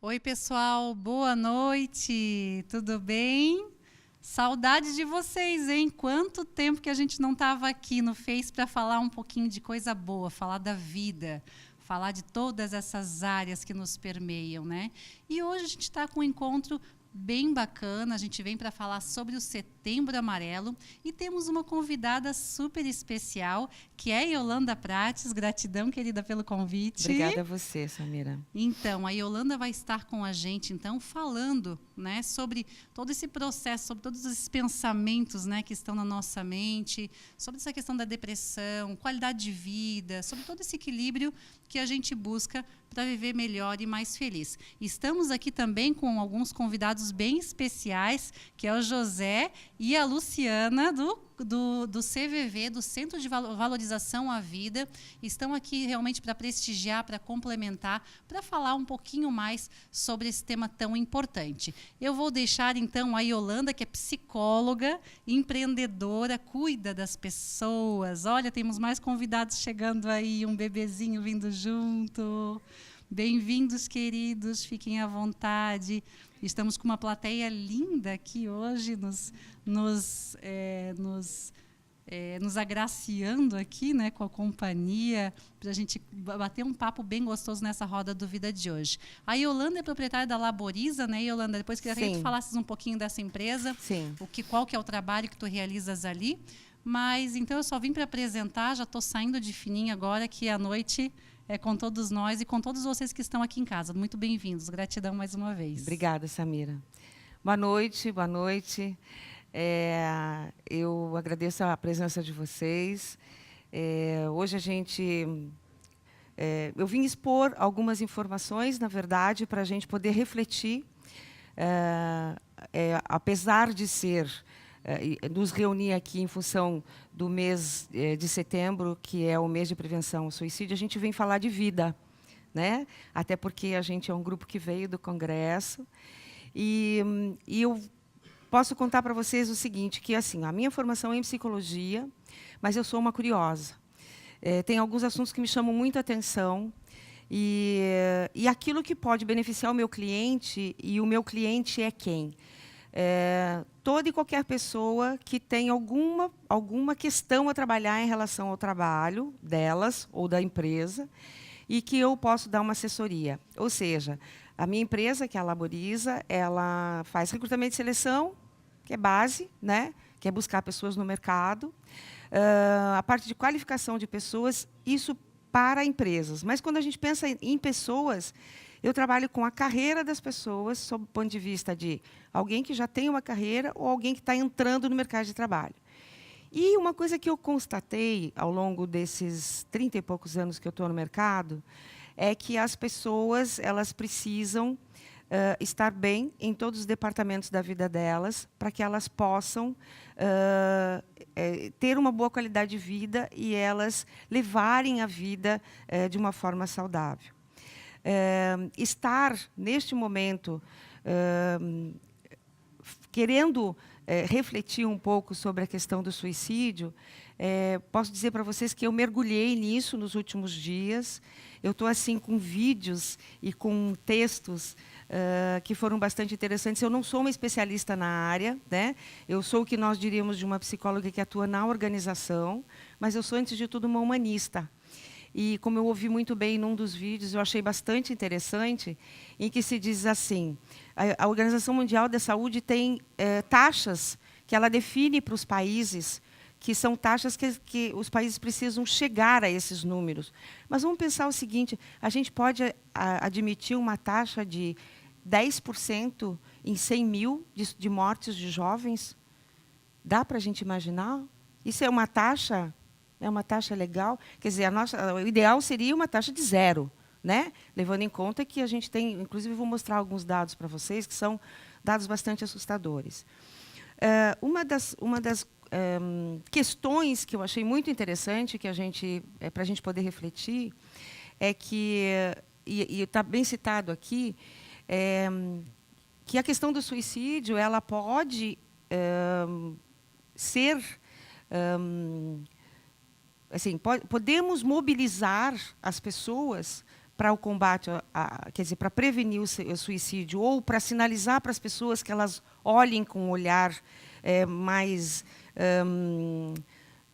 Oi, pessoal, boa noite, tudo bem? Saudade de vocês, hein? Quanto tempo que a gente não estava aqui no Face para falar um pouquinho de coisa boa, falar da vida, falar de todas essas áreas que nos permeiam, né? E hoje a gente está com um encontro bem bacana, a gente vem para falar sobre o Setembro Amarelo e temos uma convidada super especial, que é Yolanda Prates. Gratidão, querida, pelo convite. Obrigada a você, Samira. Então, a Yolanda vai estar com a gente, então, falando, né, sobre todo esse processo, sobre todos esses pensamentos, né, que estão na nossa mente, sobre essa questão da depressão, qualidade de vida, sobre todo esse equilíbrio que a gente busca para viver melhor e mais feliz. Estamos aqui também com alguns convidados bem especiais, que é o José e a Luciana, do CVV, do Centro de Valorização à Vida. Estão aqui realmente para prestigiar, para complementar, para falar um pouquinho mais sobre esse tema tão importante. Eu vou deixar, então, a Yolanda, que é psicóloga, empreendedora, cuida das pessoas. Olha, temos mais convidados chegando aí, um bebezinho vindo junto. Bem-vindos, queridos, fiquem à vontade. Estamos com uma plateia linda aqui hoje, nos agraciando aqui, né, com a companhia, para a gente bater um papo bem gostoso nessa roda do Vida de hoje. A Yolanda é proprietária da Laboriza, né, Yolanda? Depois queria que tu falasses um pouquinho dessa empresa, Sim. qual que é o trabalho que tu realizas ali. Mas, então, eu só vim para apresentar, já estou saindo de fininho agora, que a noite é com todos nós e com todos vocês que estão aqui em casa. Muito bem-vindos. Gratidão mais uma vez. Obrigada, Samira. Boa noite, boa noite. Eu agradeço a presença de vocês. Hoje eu vim expor algumas informações, na verdade, para a gente poder refletir, apesar de nos reunir aqui em função do mês de setembro, que é o mês de prevenção ao suicídio, a gente vem falar de vida, né? Até porque a gente é um grupo que veio do Congresso. E eu posso contar para vocês o seguinte, que assim, a minha formação é em psicologia, mas eu sou uma curiosa. Tem alguns assuntos que me chamam muita atenção, e aquilo que pode beneficiar o meu cliente, e o meu cliente é quem? Toda e qualquer pessoa que tem alguma questão a trabalhar em relação ao trabalho delas ou da empresa, e que eu posso dar uma assessoria. Ou seja, a minha empresa, que é a Laboriza, ela faz recrutamento e seleção, que é base, né? Que é buscar pessoas no mercado. A parte de qualificação de pessoas, isso para empresas. Mas, quando a gente pensa em pessoas, eu trabalho com a carreira das pessoas, sob o ponto de vista de alguém que já tem uma carreira ou alguém que está entrando no mercado de trabalho. E uma coisa que eu constatei ao longo desses 30 e poucos anos que eu estou no mercado é que as pessoas elas precisam estar bem em todos os departamentos da vida delas para que elas possam ter uma boa qualidade de vida e elas levarem a vida de uma forma saudável. Estar, neste momento, querendo refletir um pouco sobre a questão do suicídio, posso dizer para vocês que eu mergulhei nisso nos últimos dias. Eu estou assim com vídeos e com textos que foram bastante interessantes. Eu não sou uma especialista na área, né? Eu sou o que nós diríamos de uma psicóloga que atua na organização, mas eu sou, antes de tudo, uma humanista. E, como eu ouvi muito bem num dos vídeos, eu achei bastante interessante, em que se diz assim, a Organização Mundial da Saúde tem taxas que ela define para os países, que são taxas que os países precisam chegar a esses números. Mas vamos pensar o seguinte, a gente pode admitir uma taxa de 10% em 100 mil de mortes de jovens? Dá para a gente imaginar? Isso é uma taxa... É uma taxa legal? Quer dizer, o ideal seria uma taxa de zero, né? Levando em conta que a gente tem... Inclusive, vou mostrar alguns dados para vocês, que são dados bastante assustadores. Uma das questões que eu achei muito interessante, para a gente poder refletir, é que, e está bem citado aqui, que a questão do suicídio ela pode ser... assim, podemos mobilizar as pessoas para o combate, quer dizer, para prevenir o suicídio, ou para sinalizar para as pessoas que elas olhem com um olhar mais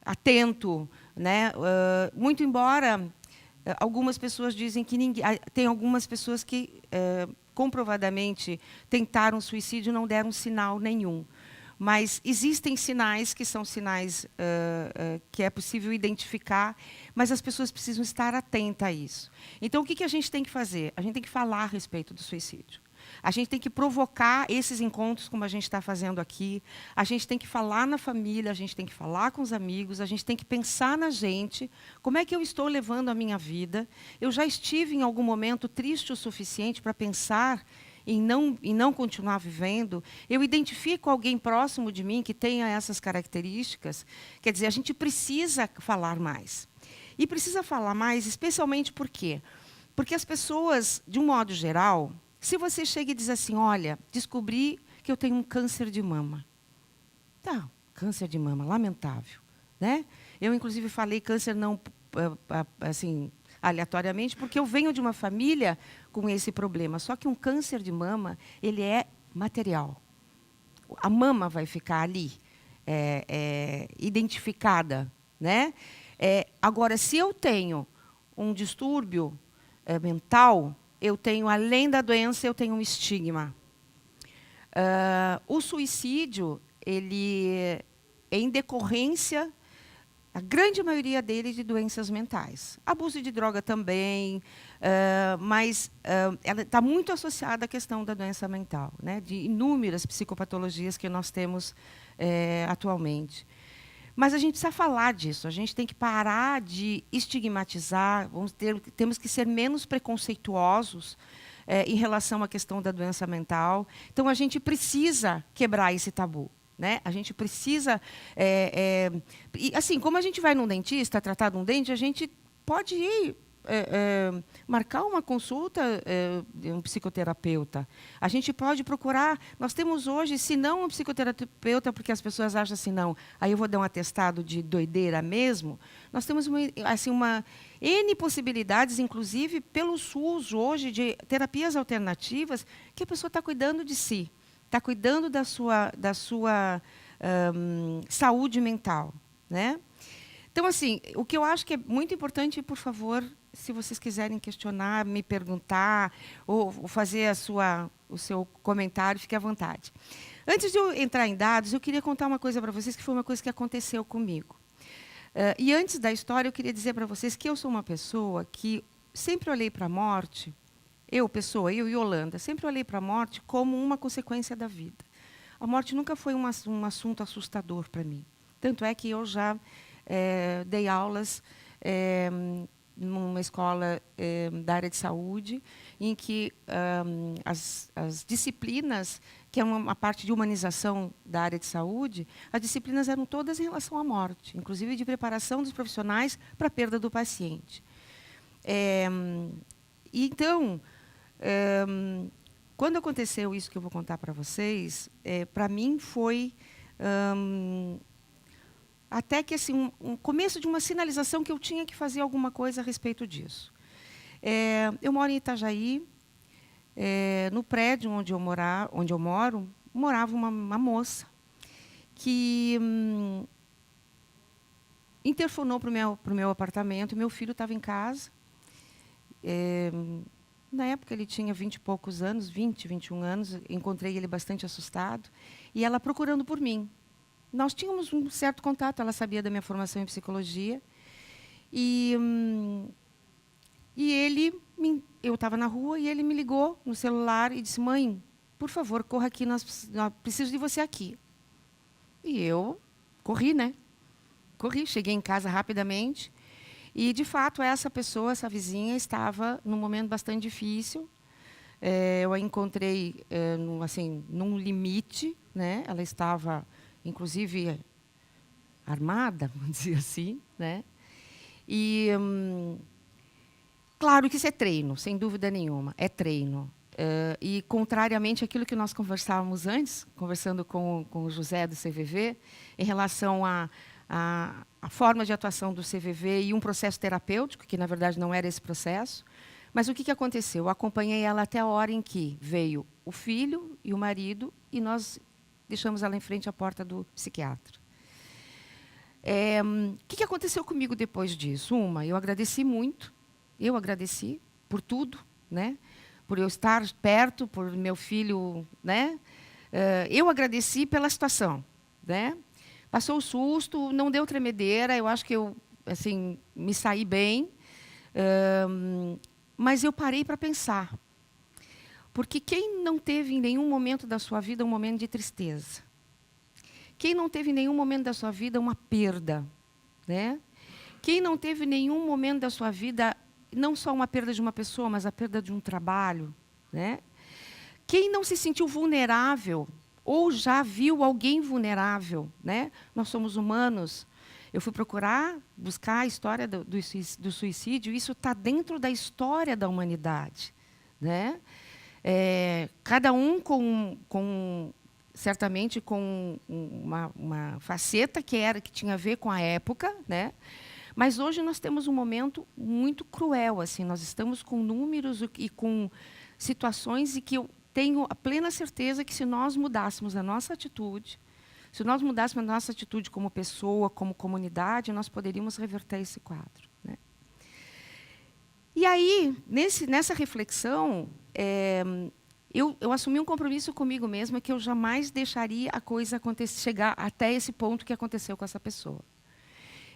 atento, né? Muito embora algumas pessoas dizem que tem algumas pessoas que comprovadamente tentaram suicídio e não deram sinal nenhum. Mas existem sinais que são sinais que é possível identificar, mas as pessoas precisam estar atentas a isso. Então, o que a gente tem que fazer? A gente tem que falar a respeito do suicídio. A gente tem que provocar esses encontros, como a gente está fazendo aqui. A gente tem que falar na família, a gente tem que falar com os amigos, a gente tem que pensar na gente. Como é que eu estou levando a minha vida? Eu já estive em algum momento triste o suficiente para pensar em não continuar vivendo? Eu identifico alguém próximo de mim que tenha essas características? Quer dizer, a gente precisa falar mais. E precisa falar mais, especialmente por quê? Porque as pessoas, de um modo geral, se você chega e diz assim, olha, descobri que eu tenho um câncer de mama. Tá, câncer de mama, lamentável, né? Eu, inclusive, falei câncer não assim, aleatoriamente, porque eu venho de uma família com esse problema. Só que um câncer de mama, ele é material. A mama vai ficar ali, identificada, né? Agora, se eu tenho um distúrbio mental, eu tenho, além da doença, eu tenho um estigma. O suicídio, ele é em decorrência, a grande maioria deles, de doenças mentais. Abuso de droga também, mas ela está muito associada à questão da doença mental, né? De inúmeras psicopatologias que nós temos atualmente. Mas a gente precisa falar disso, a gente tem que parar de estigmatizar, temos que ser menos preconceituosos em relação à questão da doença mental. Então, a gente precisa quebrar esse tabu. Né? A gente precisa... e, assim, como a gente vai num dentista tratar de um dente, a gente pode ir marcar uma consulta de um psicoterapeuta. A gente pode procurar... Nós temos hoje, se não um psicoterapeuta, porque as pessoas acham assim, não, aí eu vou dar um atestado de doideira mesmo. Nós temos uma N possibilidades, inclusive pelo SUS hoje, de terapias alternativas, que a pessoa está cuidando de si, está cuidando da sua saúde mental, né? Então, assim, o que eu acho que é muito importante, por favor, se vocês quiserem questionar, me perguntar, ou fazer o seu comentário, fique à vontade. Antes de eu entrar em dados, eu queria contar uma coisa para vocês, que foi uma coisa que aconteceu comigo. E antes da história, eu queria dizer para vocês que eu sou uma pessoa que sempre olhei para a morte, eu e Yolanda, sempre olhei para a morte como uma consequência da vida. A morte nunca foi um assunto assustador para mim. Tanto é que eu já dei aulas numa escola da área de saúde, em que as disciplinas, que é uma parte de humanização da área de saúde, as disciplinas eram todas em relação à morte, inclusive de preparação dos profissionais para a perda do paciente. Então, quando aconteceu isso que eu vou contar para vocês, para mim foi até que assim, um começo de uma sinalização que eu tinha que fazer alguma coisa a respeito disso. Eu moro em Itajaí, no prédio onde eu moro, morava uma moça que interfonou para o meu apartamento. Meu filho estava em casa. Na época, ele tinha 20 e poucos anos, 20, 21 anos. Encontrei ele bastante assustado. E ela procurando por mim. Nós tínhamos um certo contato, ela sabia da minha formação em psicologia. E eu estava na rua e ele me ligou no celular e disse, mãe, por favor, corra aqui, nós preciso de você aqui. E eu corri, né? Corri, cheguei em casa rapidamente. E, de fato, essa pessoa, essa vizinha, estava num momento bastante difícil. Eu a encontrei num limite, né? Ela estava, inclusive, armada, vamos dizer assim, né? E, claro que isso é treino, sem dúvida nenhuma, é treino. E, contrariamente àquilo que nós conversávamos antes, conversando com o José do CVV, em relação a forma de atuação do CVV e um processo terapêutico, que, na verdade, não era esse processo, Mas o que aconteceu? Eu acompanhei ela até a hora em que veio o filho e o marido, e nós deixamos ela em frente à porta do psiquiatra. O que aconteceu comigo depois disso? Eu agradeci muito, eu agradeci por tudo, né? Por eu estar perto, por meu filho, né? Eu agradeci pela situação, né? Passou o susto, não deu tremedeira, eu acho que eu assim me saí bem, mas eu parei para pensar, porque quem não teve em nenhum momento da sua vida um momento de tristeza? Quem não teve em nenhum momento da sua vida uma perda, né? Quem não teve em nenhum momento da sua vida não só uma perda de uma pessoa, mas a perda de um trabalho, né? Quem não se sentiu vulnerável ou já viu alguém vulnerável, né? Nós somos humanos. Eu fui procurar, buscar a história do suicídio. Isso está dentro da história da humanidade, né? Cada um certamente com uma faceta que tinha a ver com a época, né? Mas hoje nós temos um momento muito cruel, assim. Nós estamos com números e com situações em que eu tenho a plena certeza que se nós mudássemos a nossa atitude, se nós mudássemos a nossa atitude como pessoa, como comunidade, nós poderíamos reverter esse quadro, né? E aí, nessa reflexão, eu assumi um compromisso comigo mesma que eu jamais deixaria a coisa chegar até esse ponto que aconteceu com essa pessoa.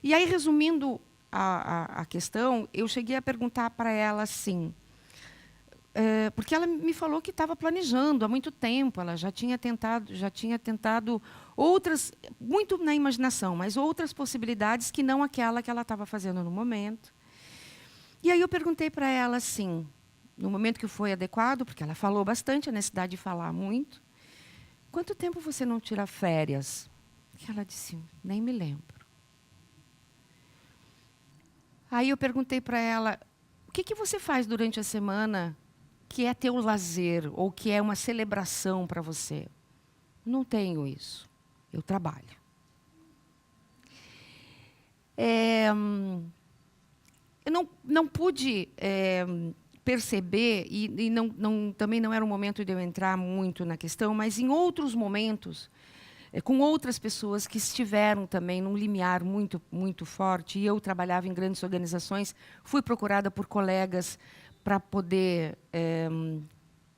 E aí, resumindo a questão, eu cheguei a perguntar para ela assim, porque ela me falou que estava planejando há muito tempo, ela já tinha tentado outras, muito na imaginação, mas outras possibilidades que não aquela que ela estava fazendo no momento. E aí eu perguntei para ela assim, no momento que foi adequado, porque ela falou bastante, a necessidade de falar muito, quanto tempo você não tira férias? E ela disse, nem me lembro. Aí eu perguntei para ela, o que você faz durante a semana que é teu lazer, ou que é uma celebração para você? Não tenho isso, eu trabalho. Eu não pude perceber, e também não era o momento de eu entrar muito na questão, mas em outros momentos, com outras pessoas que estiveram também num limiar muito, muito forte, e eu trabalhava em grandes organizações, fui procurada por colegas para poder,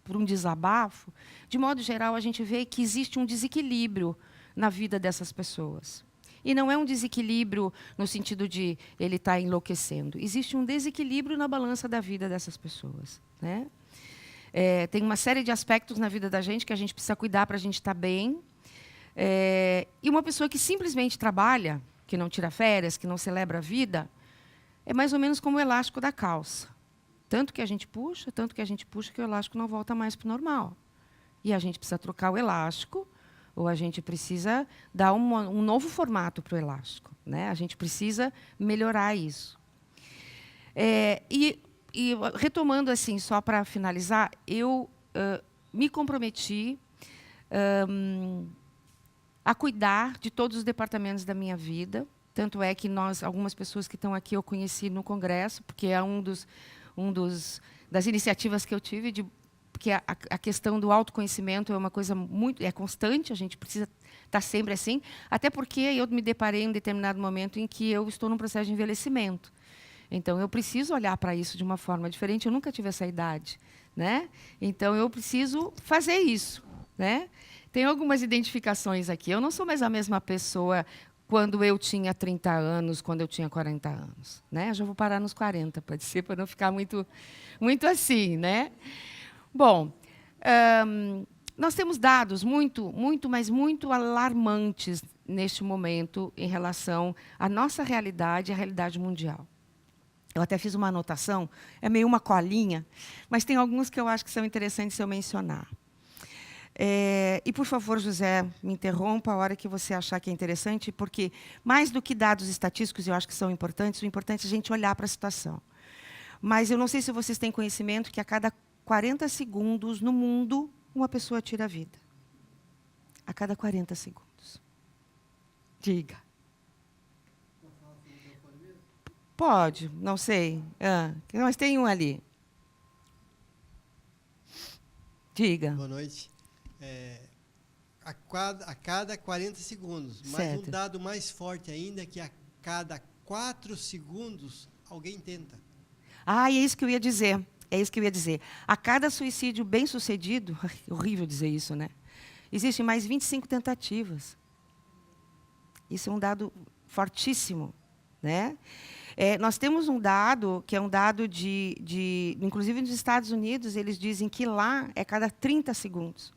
por um desabafo. De modo geral, a gente vê que existe um desequilíbrio na vida dessas pessoas. E não é um desequilíbrio no sentido de ele estar enlouquecendo. Existe um desequilíbrio na balança da vida dessas pessoas, né? Tem uma série de aspectos na vida da gente que a gente precisa cuidar para a gente estar bem. E uma pessoa que simplesmente trabalha, que não tira férias, que não celebra a vida, é mais ou menos como o elástico da calça. Tanto que a gente puxa que o elástico não volta mais para o normal. E a gente precisa trocar o elástico, ou a gente precisa dar um novo formato para o elástico, né? A gente precisa melhorar isso. E retomando assim, só para finalizar, eu me comprometi a cuidar de todos os departamentos da minha vida. Tanto é que algumas pessoas que estão aqui eu conheci no congresso, porque é das iniciativas que eu tive porque a questão do autoconhecimento é uma coisa muito constante, a gente precisa estar sempre assim, até porque eu me deparei em um determinado momento em que eu estou num processo de envelhecimento. Então, eu preciso olhar para isso de uma forma diferente, eu nunca tive essa idade, né? Então, eu preciso fazer isso, né? Tem algumas identificações aqui. Eu não sou mais a mesma pessoa quando eu tinha 30 anos, quando eu tinha 40 anos. Né? Eu já vou parar nos 40, pode ser, para não ficar muito, muito assim, né? Bom, nós temos dados mas muito alarmantes neste momento em relação à nossa realidade e à realidade mundial. Eu até fiz uma anotação, é meio uma colinha, mas tem alguns que eu acho que são interessantes se eu mencionar. E, por favor, José, me interrompa a hora que você achar que é interessante, porque, mais do que dados estatísticos, eu acho que são importantes, o importante é a gente olhar para a situação. Mas eu não sei se vocês têm conhecimento que a cada 40 segundos no mundo, uma pessoa tira a vida. A cada 40 segundos. Diga. Pode, não sei. Mas tem um ali. Diga. Boa noite. A cada 40 segundos. Mas Certo. um dado mais forte ainda é que a cada 4 segundos alguém tenta. Ah, é isso que eu ia dizer. É isso que eu ia dizer. A cada suicídio bem-sucedido, horrível dizer isso, né? Existem mais 25 tentativas. Isso é um dado fortíssimo, né? Nós temos um dado, que é um dado inclusive nos Estados Unidos, eles dizem que lá é cada 30 segundos.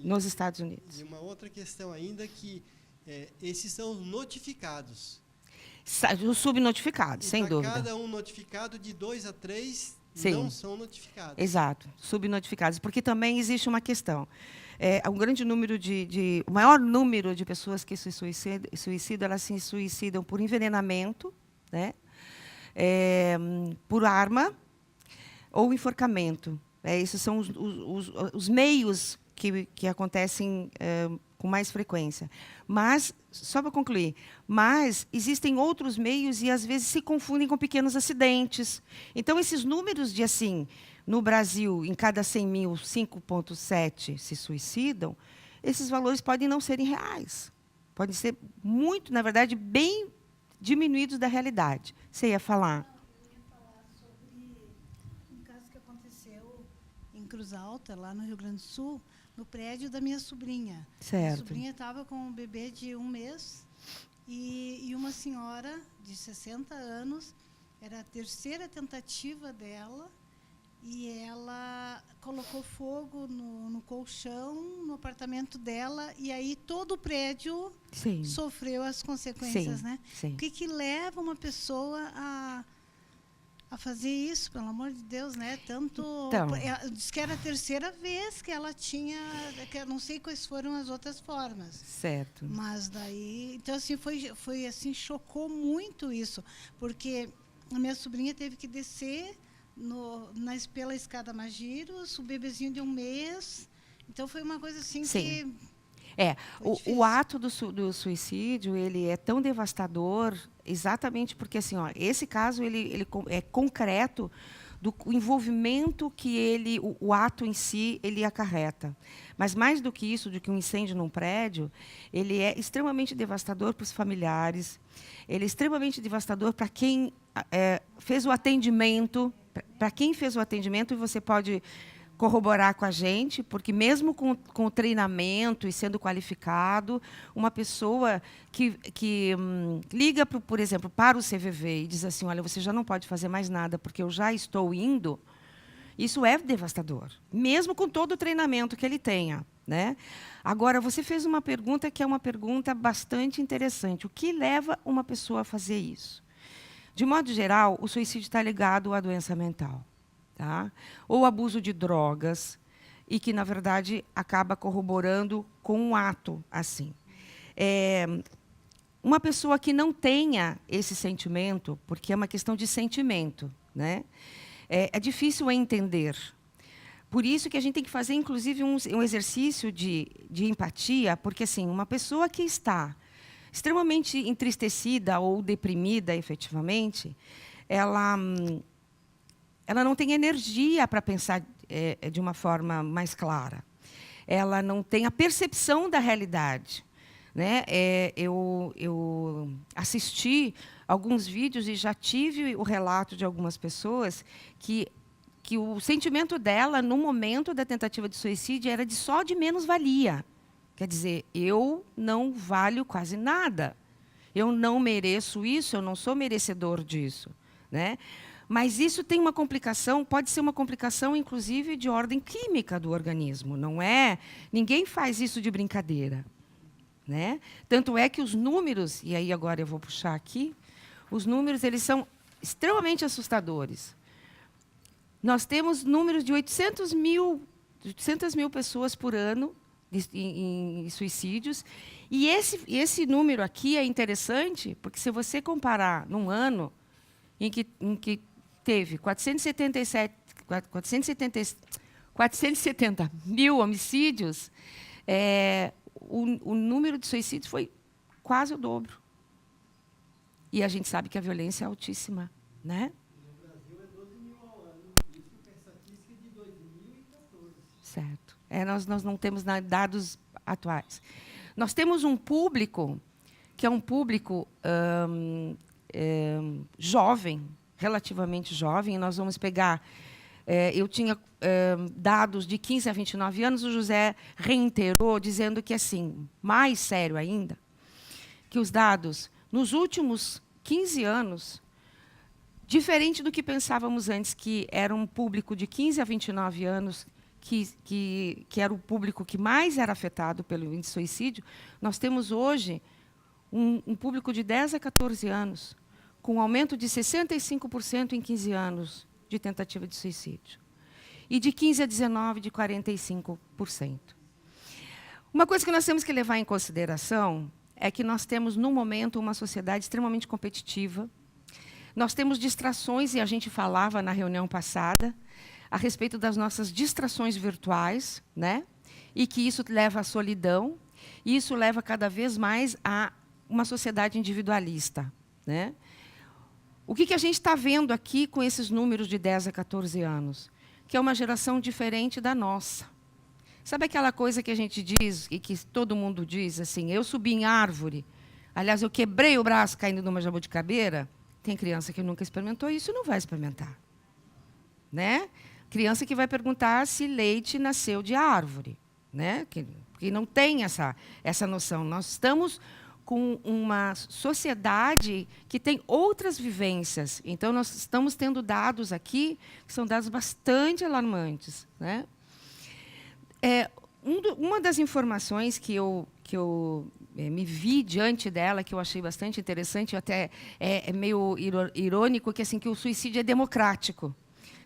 Nos Estados Unidos. E uma outra questão ainda que esses são os notificados. Os subnotificados, sem dúvida. Cada um notificado, de 2 a 3 Sim. não são notificados. Exato, subnotificados. Porque também existe uma questão. Um grande número o maior número de pessoas que se suicidam, elas se suicidam por envenenamento, né? Por arma ou enforcamento. Esses são os meios que acontecem com mais frequência. Mas, só para concluir, existem outros meios e, às vezes, se confundem com pequenos acidentes. Então, esses números de, assim, no Brasil, em cada 100 mil, 5,7 se suicidam, esses valores podem não serem reais. Podem ser muito, na verdade, bem diminuídos da realidade. Você ia falar? Eu ia falar sobre um caso que aconteceu em Cruz Alta, lá no Rio Grande do Sul, no prédio da minha sobrinha. Certo. Minha sobrinha estava com um bebê de 1 mês e uma senhora de 60 anos, era a terceira tentativa dela, e ela colocou fogo no colchão, no apartamento dela, e aí todo o prédio Sim. sofreu as consequências, Sim. né? Sim. O que leva uma pessoa a fazer isso, pelo amor de Deus, né? Tanto. Então. Diz que era a terceira vez que ela tinha. Que eu não sei quais foram as outras formas. Certo. Mas daí. Então, assim, foi assim, chocou muito isso. Porque a minha sobrinha teve que descer pela escada Magiros, o bebezinho de 1 mês. Então, foi uma coisa assim. Sim. Que. O ato do suicídio, ele é tão devastador exatamente porque, assim, esse caso ele é concreto do envolvimento que o ato em si ele acarreta. Mas mais do que isso, do que um incêndio num prédio, ele é extremamente devastador para os familiares, ele é extremamente devastador para quem fez o atendimento, e você pode corroborar com a gente, porque mesmo com o treinamento e sendo qualificado, uma pessoa que liga, por exemplo, para o CVV e diz assim, olha, você já não pode fazer mais nada, porque eu já estou indo, isso é devastador, mesmo com todo o treinamento que ele tenha, né? Agora, você fez uma pergunta que é uma pergunta bastante interessante. O que leva uma pessoa a fazer isso? De modo geral, o suicídio está ligado à doença mental. Tá? Ou abuso de drogas, e que, na verdade, acaba corroborando com um ato assim. Uma pessoa que não tenha esse sentimento, porque é uma questão de sentimento, né? É difícil entender. Por isso que a gente tem que fazer, inclusive, um exercício de empatia, porque, assim, uma pessoa que está extremamente entristecida ou deprimida, efetivamente, ela não tem energia para pensar de uma forma mais clara. Ela não tem a percepção da realidade, né? Eu assisti alguns vídeos e já tive o relato de algumas pessoas que o sentimento dela, no momento da tentativa de suicídio, era só de menos-valia. Quer dizer, eu não valho quase nada. Eu não mereço isso, eu não sou merecedor disso, né? Mas isso tem uma complicação, pode ser uma complicação, inclusive, de ordem química do organismo. Não é? Ninguém faz isso de brincadeira, né? Tanto é que os números, e aí agora eu vou puxar aqui, os números eles são extremamente assustadores. Nós temos números de 800 mil pessoas por ano em suicídios. E esse número aqui é interessante, porque se você comparar num ano em que teve 470 mil homicídios, o número de suicídios foi quase o dobro. E a gente sabe que a violência é altíssima, né? No Brasil é 12 mil ao ano, isso com a estatística de 2014. Nós não temos dados atuais. Nós temos um público que é um público jovem, relativamente jovem. Nós vamos pegar... eu tinha dados de 15 a 29 anos, o José reiterou, dizendo que, assim, mais sério ainda, que os dados, nos últimos 15 anos, diferente do que pensávamos antes, que era um público de 15 a 29 anos, que era o público que mais era afetado pelo índice de suicídio, nós temos hoje um público de 10 a 14 anos, com um aumento de 65% em 15 anos de tentativa de suicídio. E de 15 a 19, de 45%. Uma coisa que nós temos que levar em consideração é que nós temos, no momento, uma sociedade extremamente competitiva. Nós temos distrações, e a gente falava na reunião passada, a respeito das nossas distrações virtuais, né? E que isso leva à solidão, e isso leva cada vez mais a uma sociedade individualista, né? O que a gente está vendo aqui com esses números de 10 a 14 anos? Que é uma geração diferente da nossa. Sabe aquela coisa que a gente diz, e que todo mundo diz, assim, eu subi em árvore, aliás, eu quebrei o braço caindo numa jabuticabeira? Tem criança que nunca experimentou isso e não vai experimentar. Né? Criança que vai perguntar se leite nasceu de árvore. Né? Que não tem essa noção. Nós estamos com uma sociedade que tem outras vivências. Então, nós estamos tendo dados aqui que são dados bastante alarmantes. Né? Uma das informações que eu me vi diante dela, que eu achei bastante interessante, até é meio irônico, que, assim, que o suicídio é democrático.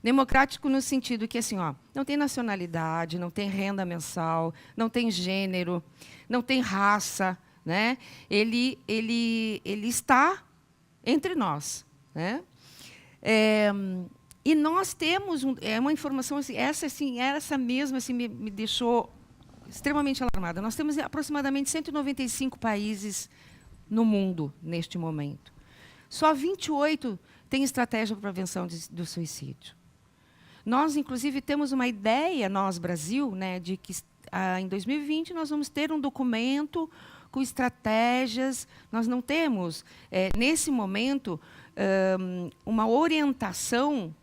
Democrático no sentido que, assim, não tem nacionalidade, não tem renda mensal, não tem gênero, não tem raça. Né? Ele está entre nós. Né? E nós temos uma informação, assim, essa mesma assim, me deixou extremamente alarmada. Nós temos aproximadamente 195 países no mundo, neste momento. Só 28 têm estratégia para prevenção do suicídio. Nós, inclusive, temos uma ideia, nós, Brasil, né, de que em 2020 nós vamos ter um documento com estratégias. Nós não temos, nesse momento, uma orientação.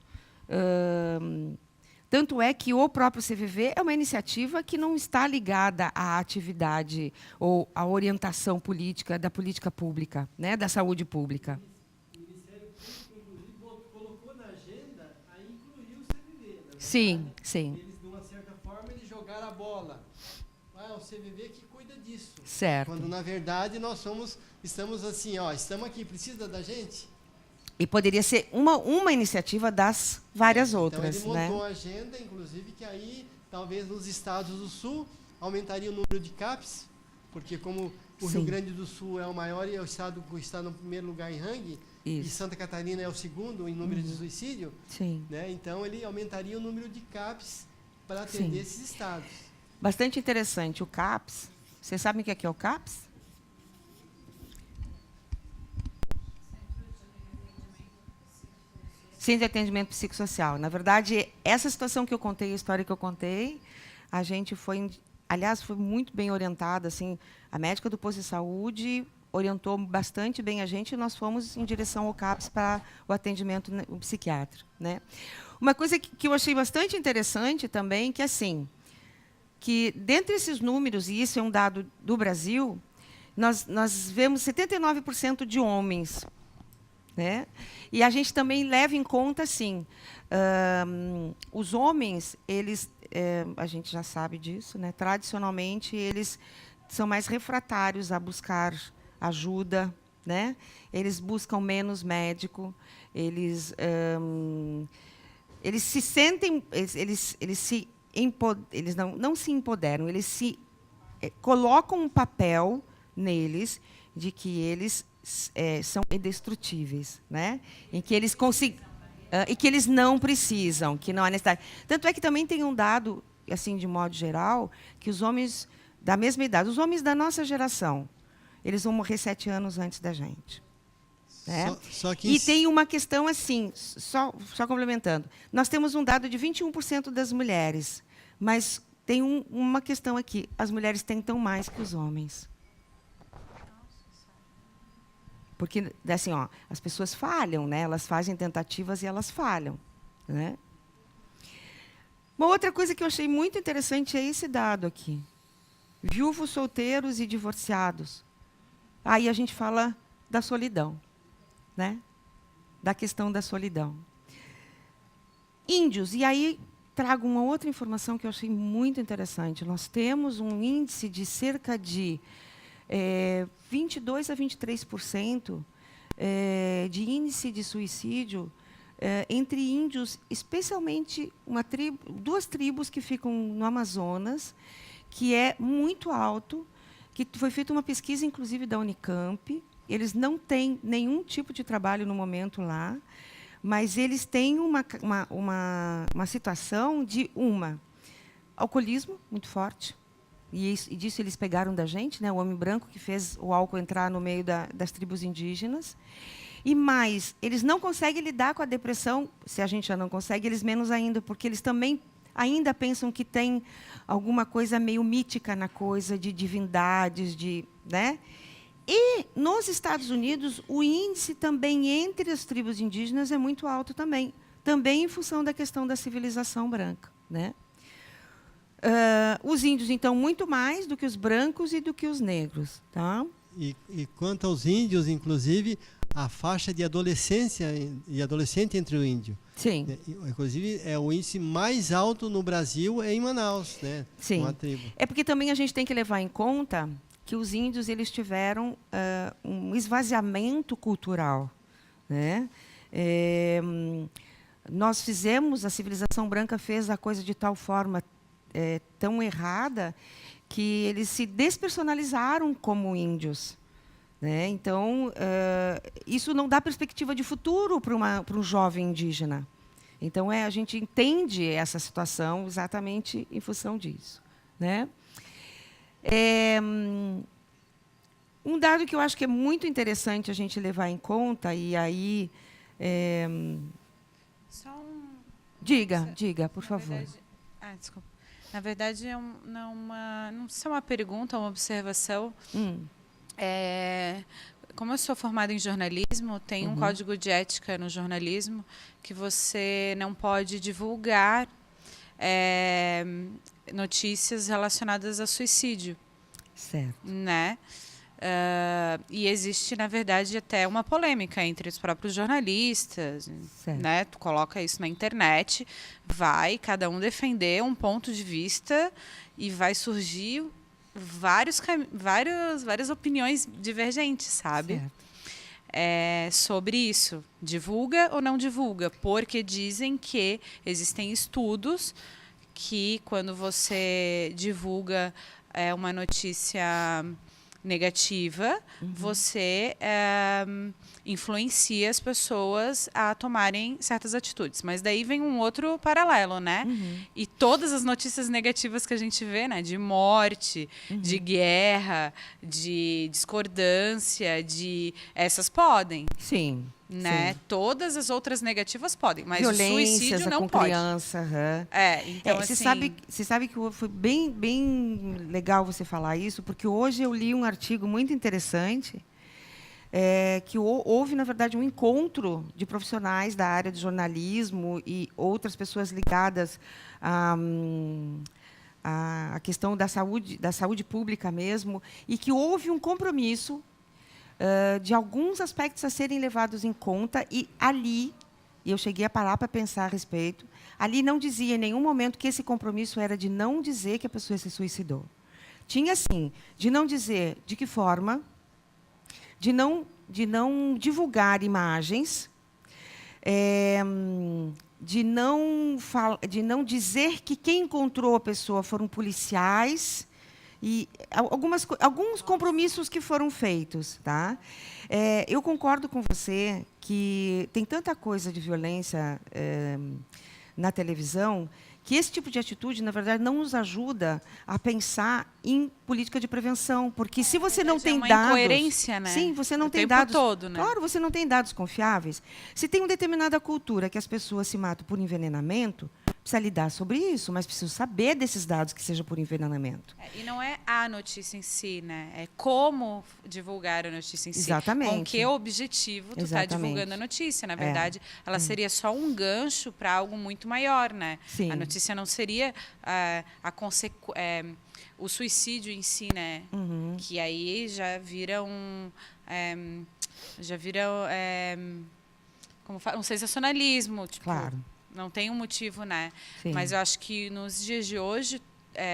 Tanto é que o próprio CVV é uma iniciativa que não está ligada à atividade ou à orientação política, da política pública, né, da saúde pública. O Ministério Público, inclusive, colocou na agenda a incluir o CVV. Sim, sim. Eles, de uma certa forma, eles jogaram a bola. O CVV que cuida disso. Certo. Quando, na verdade, nós estamos assim, estamos aqui, precisa da gente? E poderia ser uma iniciativa das várias outras. Então, ele montou né? uma agenda, inclusive, que aí, talvez, nos estados do Sul, aumentaria o número de CAPs, porque como o Rio Grande do Sul é o maior e é o estado que está no primeiro lugar em ranking, e Santa Catarina é o segundo em número de suicídio, né? Então, ele aumentaria o número de CAPs para atender esses estados. Bastante interessante. O CAPS, vocês sabem o que é o CAPS? Centro de Atendimento Psicossocial. Na verdade, essa situação que eu contei, a história que eu contei, a gente foi, aliás, foi muito bem orientada. Assim, a médica do posto de saúde orientou bastante bem a gente e nós fomos em direção ao CAPS para o atendimento psiquiátrico. Né? Uma coisa que eu achei bastante interessante também, que, assim, que, dentre esses números, e isso é um dado do Brasil, nós vemos 79% de homens. Né? E a gente também leva em conta, assim, os homens, eles, a gente já sabe disso, né? Tradicionalmente, eles são mais refratários a buscar ajuda, né? Eles buscam menos médico, eles se sentem, eles não se empoderam, eles se colocam um papel neles de que eles são indestrutíveis, né? Em que eles e que eles não precisam, que não há necessidade. Tanto é que também tem um dado, assim, de modo geral, que os homens da mesma idade, os homens da nossa geração, eles vão morrer 7 anos antes da gente. Né? E tem uma questão assim, só complementando. Nós temos um dado de 21% das mulheres, mas tem uma questão aqui. As mulheres tentam mais que os homens. Porque, assim, ó, as pessoas falham, né? Elas fazem tentativas e elas falham, né? Uma outra coisa que eu achei muito interessante é esse dado aqui. Viúvos, solteiros e divorciados. Aí a gente fala da solidão, né? Da questão da solidão. Índios, e aí trago uma outra informação que eu achei muito interessante. Nós temos um índice de cerca de 22% a 23% de índice de suicídio entre índios, especialmente duas tribos que ficam no Amazonas, que é muito alto, que foi feita uma pesquisa, inclusive, da Unicamp. Eles não têm nenhum tipo de trabalho no momento lá, mas eles têm uma situação de alcoolismo muito forte, e disso eles pegaram da gente, né, o homem branco que fez o álcool entrar no meio das tribos indígenas. E mais, eles não conseguem lidar com a depressão, se a gente já não consegue, eles menos ainda, porque eles também ainda pensam que tem alguma coisa meio mítica na coisa, de divindades, né? E, nos Estados Unidos, o índice também entre as tribos indígenas é muito alto também em função da questão da civilização branca, né? Os índios, então, muito mais do que os brancos e do que os negros. Tá? E quanto aos índios, inclusive, a faixa de adolescência e adolescente entre o índio. Sim. Inclusive, o índice mais alto no Brasil é em Manaus, né? Sim. Uma tribo. É porque também a gente tem que levar em conta que os índios eles tiveram um esvaziamento cultural, né? Nós fizemos, a civilização branca fez a coisa de tal forma tão errada que eles se despersonalizaram como índios, né? Então, isso não dá perspectiva de futuro para um jovem indígena. Então, a gente entende essa situação exatamente em função disso, né? Um dado que eu acho que é muito interessante a gente levar em conta, e aí... Diga, por favor. Verdade, desculpa. Na verdade, não sei se é uma pergunta ou uma observação. Como eu sou formada em jornalismo, tem um código de ética no jornalismo que você não pode divulgar notícias relacionadas a suicídio. Certo. Né? E existe, na verdade, até uma polêmica entre os próprios jornalistas. Né? Tu coloca isso na internet, vai cada um defender um ponto de vista e vai surgir várias opiniões divergentes, sabe? Sobre isso. Divulga ou não divulga? Porque dizem que existem estudos que, quando você divulga uma notícia negativa, você influencia as pessoas a tomarem certas atitudes. Mas daí vem um outro paralelo, né? E todas as notícias negativas que a gente vê, né? De morte, de guerra, de discordância, essas podem. Sim. Né? Sim. Todas as outras negativas podem, mas violências, o suicídio não pode. Criança, então, você assim... sabe que foi bem legal você falar isso, porque hoje eu li um artigo muito interessante, que houve, na verdade, um encontro de profissionais da área de jornalismo e outras pessoas ligadas à questão da saúde pública mesmo, e que houve um compromisso de alguns aspectos a serem levados em conta, e ali, eu cheguei a parar para pensar a respeito, ali não dizia em nenhum momento que esse compromisso era de não dizer que a pessoa se suicidou. Tinha, sim, de não dizer de que forma, de não divulgar imagens, de não dizer que quem encontrou a pessoa foram policiais, e alguns compromissos que foram feitos. Tá? Eu concordo com você que tem tanta coisa de violência na televisão que esse tipo de atitude, na verdade, não nos ajuda a pensar em política de prevenção, porque se você não tem dados... É uma incoerência, né? Sim, você não tem dados... O tempo todo, né? Claro, você não tem dados confiáveis. Se tem uma determinada cultura que as pessoas se matam por envenenamento, precisa lidar sobre isso, mas precisa saber desses dados, que seja por envenenamento. E não é a notícia em si, né? É como divulgar a notícia em si. Exatamente. Com que objetivo tu está divulgando a notícia. Na verdade, ela seria só um gancho para algo muito maior, né? Sim. A notícia não seria o suicídio em si, né? Que aí já vira um sensacionalismo. Tipo, Claro. Não tem um motivo, né? Sim. Mas eu acho que nos dias de hoje,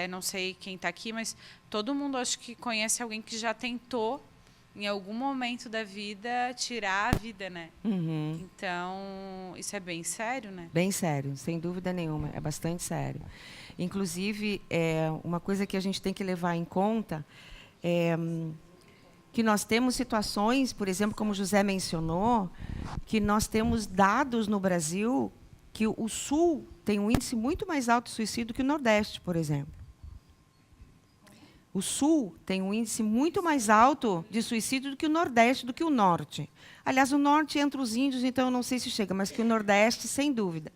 não sei quem está aqui, mas todo mundo acho que conhece alguém que já tentou, em algum momento da vida, tirar a vida, né? Então, isso é bem sério, né? Bem sério, sem dúvida nenhuma. É bastante sério. Inclusive, uma coisa que a gente tem que levar em conta é que nós temos situações, por exemplo, como o José mencionou, que nós temos dados no Brasil que o Sul tem um índice muito mais alto de suicídio que o Nordeste, por exemplo. O Sul tem um índice muito mais alto de suicídio do que o Nordeste, do que o Norte. Aliás, o Norte entre os índios, então eu não sei se chega, mas que o Nordeste, sem dúvida.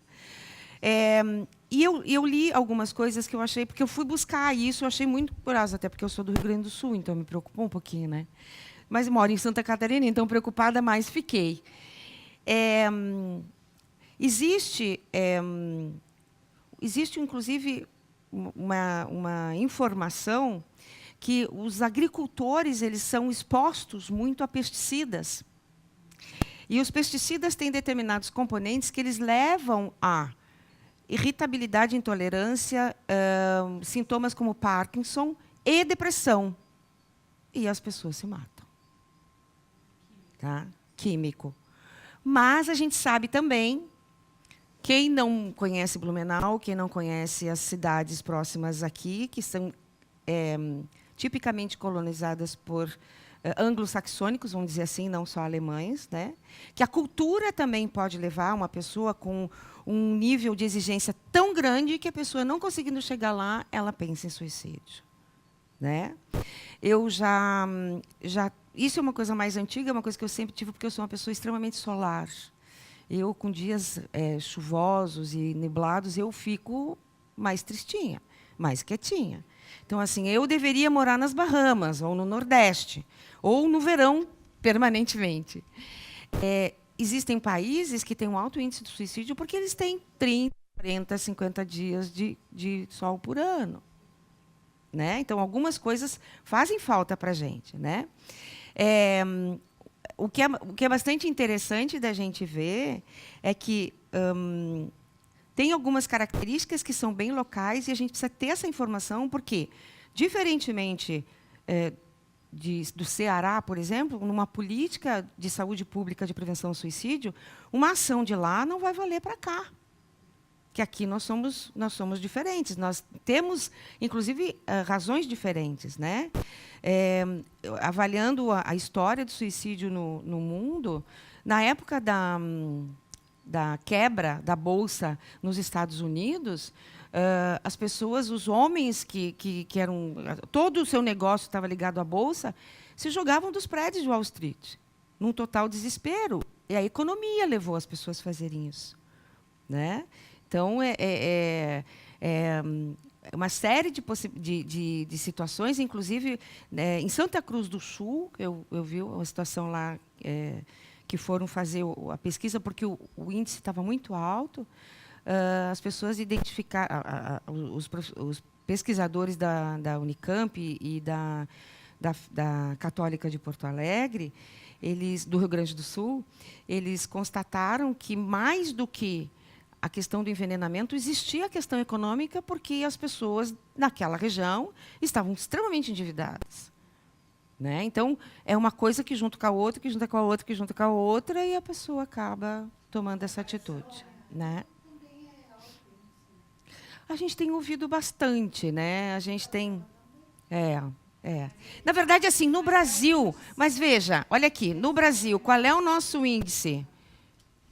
E eu li algumas coisas que eu achei, porque eu fui buscar isso, eu achei muito curioso, até porque eu sou do Rio Grande do Sul, então me preocupou um pouquinho, né? Mas moro em Santa Catarina, então preocupada mais fiquei. Existe, inclusive, uma informação que os agricultores eles são expostos muito a pesticidas. E os pesticidas têm determinados componentes que eles levam a irritabilidade, intolerância, sintomas como Parkinson e depressão. E as pessoas se matam. Tá? Químico. Mas a gente sabe também, quem não conhece Blumenau, quem não conhece as cidades próximas aqui, que são tipicamente colonizadas por anglo-saxônicos, vamos dizer assim, não só alemães, né? Que a cultura também pode levar uma pessoa com um nível de exigência tão grande que a pessoa, não conseguindo chegar lá, ela pensa em suicídio. Né? Eu isso é uma coisa mais antiga, é uma coisa que eu sempre tive, porque eu sou uma pessoa extremamente solar. Eu, com dias chuvosos e nublados, eu fico mais tristinha, mais quietinha. Então, assim, eu deveria morar nas Bahamas, ou no Nordeste, ou no verão, permanentemente. Existem países que têm um alto índice de suicídio porque eles têm 30, 40, 50 dias de sol por ano. Né? Então, algumas coisas fazem falta para a gente. Né? O que é bastante interessante da gente ver é que tem algumas características que são bem locais e a gente precisa ter essa informação, porque, diferentemente do Ceará, por exemplo, numa política de saúde pública de prevenção ao suicídio, uma ação de lá não vai valer para cá. Que aqui nós somos diferentes. Nós temos, inclusive, razões diferentes. Né? Avaliando a história do suicídio no mundo, na época da quebra da Bolsa nos Estados Unidos, as pessoas, os homens que eram... Todo o seu negócio estava ligado à Bolsa, se jogavam dos prédios de Wall Street, num total desespero. E a economia levou as pessoas a fazerem isso. Né? Então, uma série de situações, inclusive, em Santa Cruz do Sul, eu vi uma situação lá que foram fazer a pesquisa, porque o índice estava muito alto, as pessoas identificaram, os pesquisadores da Unicamp e da Católica de Porto Alegre, do Rio Grande do Sul, eles constataram que, mais do que a questão do envenenamento, existia a questão econômica, porque as pessoas naquela região estavam extremamente endividadas. Né? Então, é uma coisa que junto com a outra, que junta com a outra, que junta com a outra, e a pessoa acaba tomando essa atitude. Né? A gente tem ouvido bastante, né? A gente tem... Na verdade, assim, no Brasil... Mas veja, olha aqui, no Brasil, qual é o nosso índice?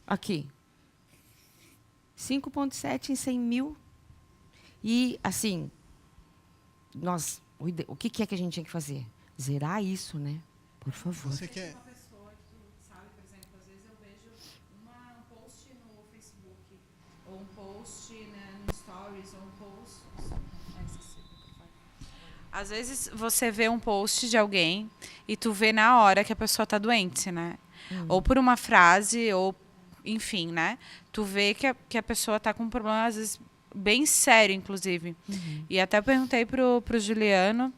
Aqui. 5,7 em 100 mil. E, assim, o que é que a gente tinha que fazer? Zerar isso, né? Por favor. Você quer... Uma pessoa que tu sabe, por exemplo, às vezes eu vejo um post no Facebook ou um post né, no stories ou um post. Às vezes você vê um post de alguém e tu vê na hora que a pessoa tá doente, né? Ou por uma frase, ou enfim, né? Tu vê que a pessoa tá com um problema, às vezes, bem sério, inclusive. E até perguntei pro Juliano,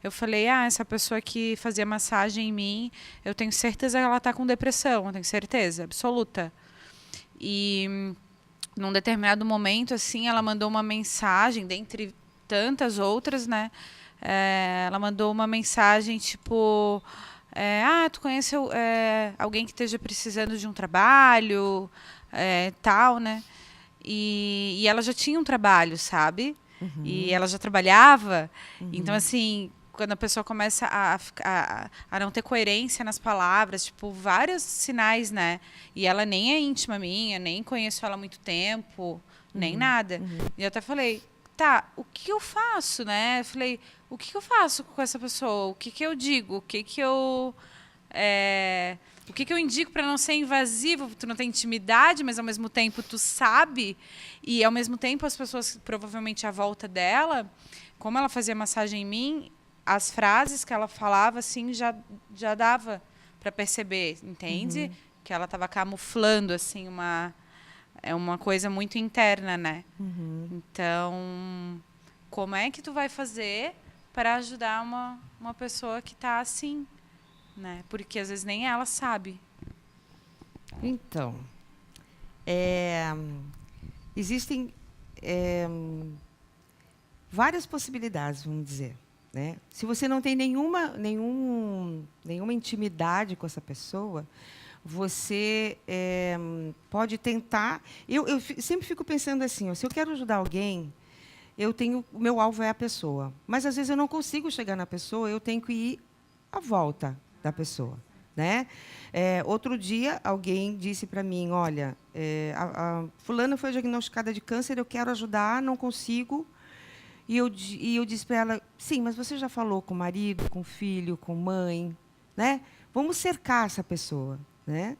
eu falei, essa pessoa que fazia massagem em mim, eu tenho certeza que ela tá com depressão, eu tenho certeza, absoluta. E num determinado momento, assim, ela mandou uma mensagem, dentre tantas outras, né? Ela mandou uma mensagem, tipo... tu conhece alguém que esteja precisando de um trabalho, tal, né? E ela já tinha um trabalho, sabe? E ela já trabalhava. Então, assim, quando a pessoa começa a não ter coerência nas palavras, tipo, vários sinais, né? E ela nem é íntima minha, nem conheço ela há muito tempo, nem nada. E eu até falei, tá, o que eu faço, né? Eu falei, o que eu faço com essa pessoa? O que eu digo? O que eu indico para não ser invasivo? Tu não tem intimidade, mas ao mesmo tempo tu sabe. E ao mesmo tempo as pessoas, provavelmente à volta dela, como ela fazia massagem em mim, as frases que ela falava, assim, já dava para perceber, entende? Que ela estava camuflando, assim, uma coisa muito interna, né? Então, como é que tu vai fazer para ajudar uma pessoa que está assim, né? Porque às vezes nem ela sabe. Então, existem várias possibilidades, vamos dizer, né? Se você não tem nenhuma intimidade com essa pessoa, você pode tentar... Eu sempre fico pensando assim, se eu quero ajudar alguém, o meu alvo é a pessoa. Mas, às vezes, eu não consigo chegar na pessoa, eu tenho que ir à volta da pessoa, né? Outro dia, alguém disse para mim, olha, a fulana foi diagnosticada de câncer, eu quero ajudar, não consigo. E eu disse para ela, sim, mas você já falou com o marido, com o filho, com mãe, né? Vamos cercar essa pessoa, né?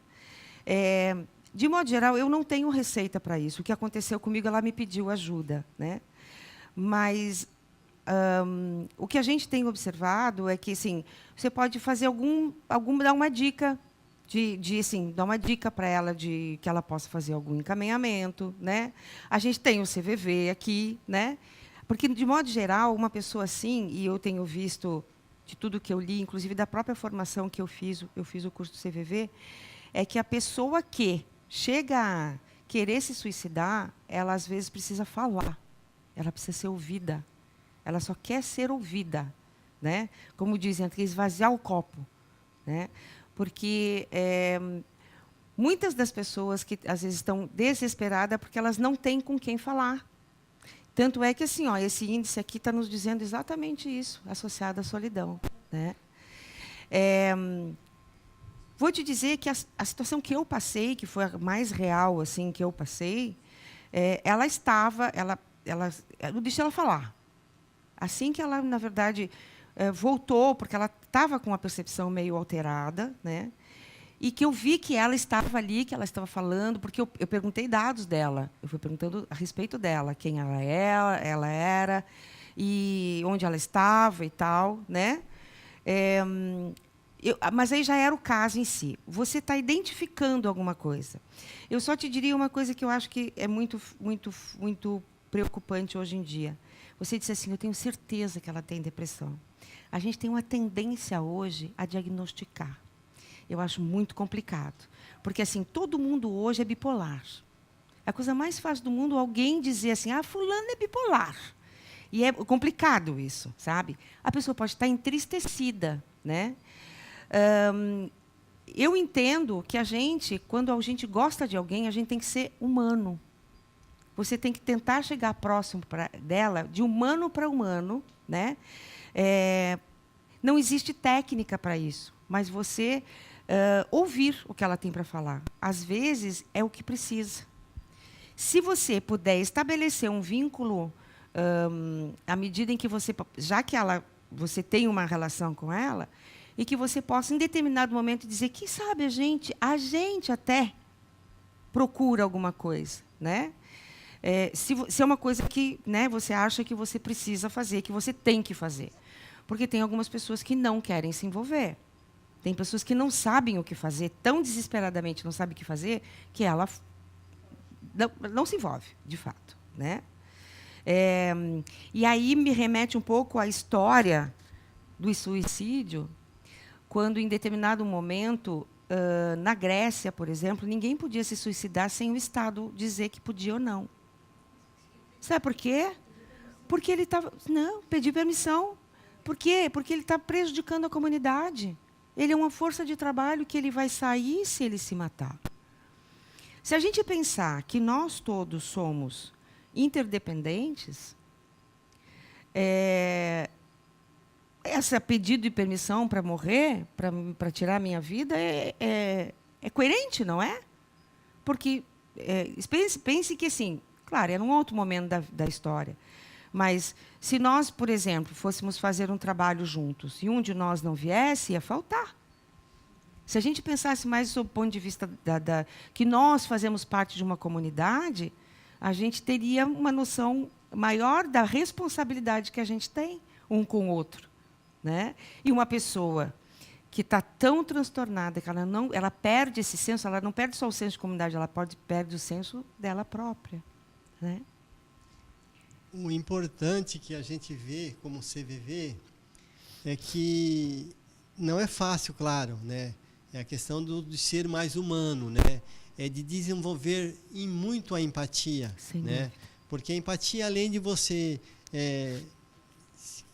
De modo geral, eu não tenho receita para isso. O que aconteceu comigo, ela me pediu ajuda, né? Mas o que a gente tem observado é que, assim, você pode fazer dar uma dica assim, dar uma dica para ela de que ela possa fazer algum encaminhamento, né? A gente tem o CVV aqui, né? Porque, de modo geral, uma pessoa assim, e eu tenho visto de tudo que eu li, inclusive da própria formação que eu fiz o curso do CVV, é que a pessoa que chega a querer se suicidar, ela, às vezes, precisa falar. Ela precisa ser ouvida. Ela só quer ser ouvida, né? Como dizem, tem que esvaziar o copo, né? Porque muitas das pessoas que, às vezes, estão desesperadas porque elas não têm com quem falar. Tanto é que, assim, esse índice aqui está nos dizendo exatamente isso, associado à solidão, né? Vou te dizer que a situação que eu passei, que foi a mais real, assim, que eu passei, eu deixei ela falar. Assim que ela, na verdade, voltou, porque ela estava com a percepção meio alterada, né? E que eu vi que ela estava ali, que ela estava falando, porque eu perguntei dados dela. Eu fui perguntando a respeito dela, quem ela era, e onde ela estava e tal, né? Mas aí já era o caso em si. Você está identificando alguma coisa. Eu só te diria uma coisa que eu acho que é muito, muito, muito preocupante hoje em dia. Você disse assim, eu tenho certeza que ela tem depressão. A gente tem uma tendência hoje a diagnosticar. Eu acho muito complicado. Porque, assim, todo mundo hoje é bipolar. A coisa mais fácil do mundo é alguém dizer assim, fulano é bipolar. E é complicado isso, sabe? A pessoa pode estar entristecida, né? Eu entendo que quando a gente gosta de alguém, a gente tem que ser humano. Você tem que tentar chegar próximo dela, de humano para humano, né? Não existe técnica para isso, mas você ouvir o que ela tem para falar. Às vezes, é o que precisa. Se você puder estabelecer um vínculo, à medida em que você você tem uma relação com ela, e que você possa, em determinado momento, dizer, quem sabe a gente até procura alguma coisa, né? se é uma coisa que, né, você acha que você precisa fazer, que você tem que fazer. Porque tem algumas pessoas que não querem se envolver. Tem pessoas que não sabem o que fazer, tão desesperadamente não sabem o que fazer, que ela não se envolve, de fato, né? E aí me remete um pouco à história do suicídio, quando, em determinado momento, na Grécia, por exemplo, ninguém podia se suicidar sem o Estado dizer que podia ou não. Sabe por quê? Porque ele estava... Não, pedir permissão. Por quê? Porque ele está prejudicando a comunidade. Ele é uma força de trabalho que ele vai sair se ele se matar. Se a gente pensar que nós todos somos interdependentes, esse pedido de permissão para morrer, para tirar a minha vida, é coerente, não é? Porque pense que, assim, claro, era um outro momento da história, mas se nós, por exemplo, fôssemos fazer um trabalho juntos e um de nós não viesse, ia faltar. Se a gente pensasse mais sob o ponto de vista que nós fazemos parte de uma comunidade, a gente teria uma noção maior da responsabilidade que a gente tem um com o outro, né? E uma pessoa que está tão transtornada que ela perde esse senso, ela não perde só o senso de comunidade, ela perde o senso dela própria, né? O importante que a gente vê como CVV é que não é fácil, claro, né? É a questão de ser mais humano, né? É de desenvolver muito a empatia, né? Porque a empatia, além de você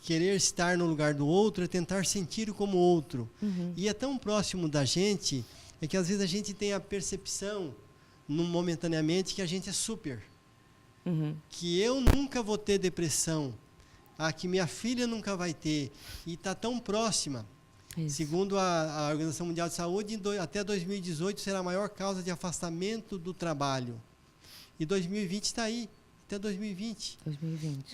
querer estar no lugar do outro, é tentar sentir como outro. E é tão próximo da gente, é que às vezes a gente tem a percepção, momentaneamente, que a gente é super. Que eu nunca vou ter depressão, que minha filha nunca vai ter, e está tão próxima. Isso. Segundo a Organização Mundial de Saúde, até 2018 será a maior causa de afastamento do trabalho. E 2020 está aí, até 2020.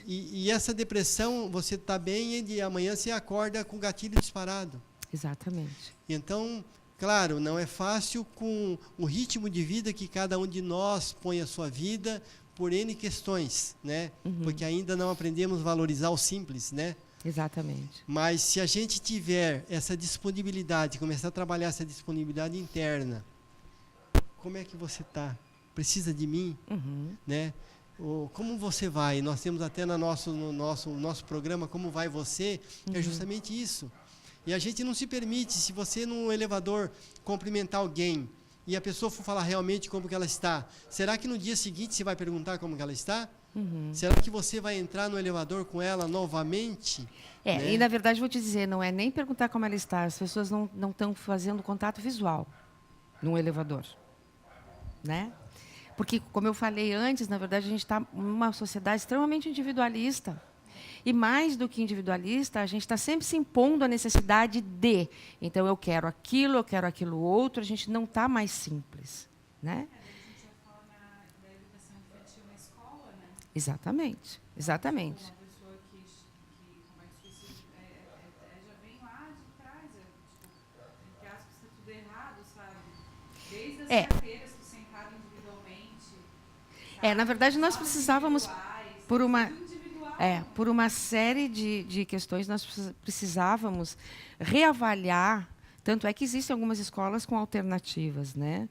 E essa depressão, você está bem e amanhã você acorda com o gatilho disparado. Exatamente. Então, claro, não é fácil com o ritmo de vida que cada um de nós põe a sua vida, por N questões, né? Porque ainda não aprendemos a valorizar o simples, né? Exatamente. Mas se a gente tiver essa disponibilidade, começar a trabalhar essa disponibilidade interna, como é que você está? Precisa de mim? Né? Como você vai? Nós temos até no nosso programa Como Vai Você, que é justamente isso. E a gente não se permite, se você no elevador cumprimentar alguém e a pessoa for falar realmente como que ela está, será que no dia seguinte você vai perguntar como que ela está? Será que você vai entrar no elevador com ela novamente? Né? E na verdade vou te dizer, não é nem perguntar como ela está, as pessoas não estão fazendo contato visual num elevador, né? Porque, como eu falei antes, na verdade a gente está numa sociedade extremamente individualista. E mais do que individualista, a gente está sempre se impondo a necessidade de. Então, eu quero aquilo outro, a gente não está mais simples, né? Exatamente, exatamente. Uma pessoa que comete suicídio já vem lá de trás, entre aspas, está tudo errado, sabe? Desde as carteiras que sentaram individualmente. Na verdade, nós precisávamos, por uma série de questões, nós precisávamos reavaliar, tanto é que existem algumas escolas com alternativas, né?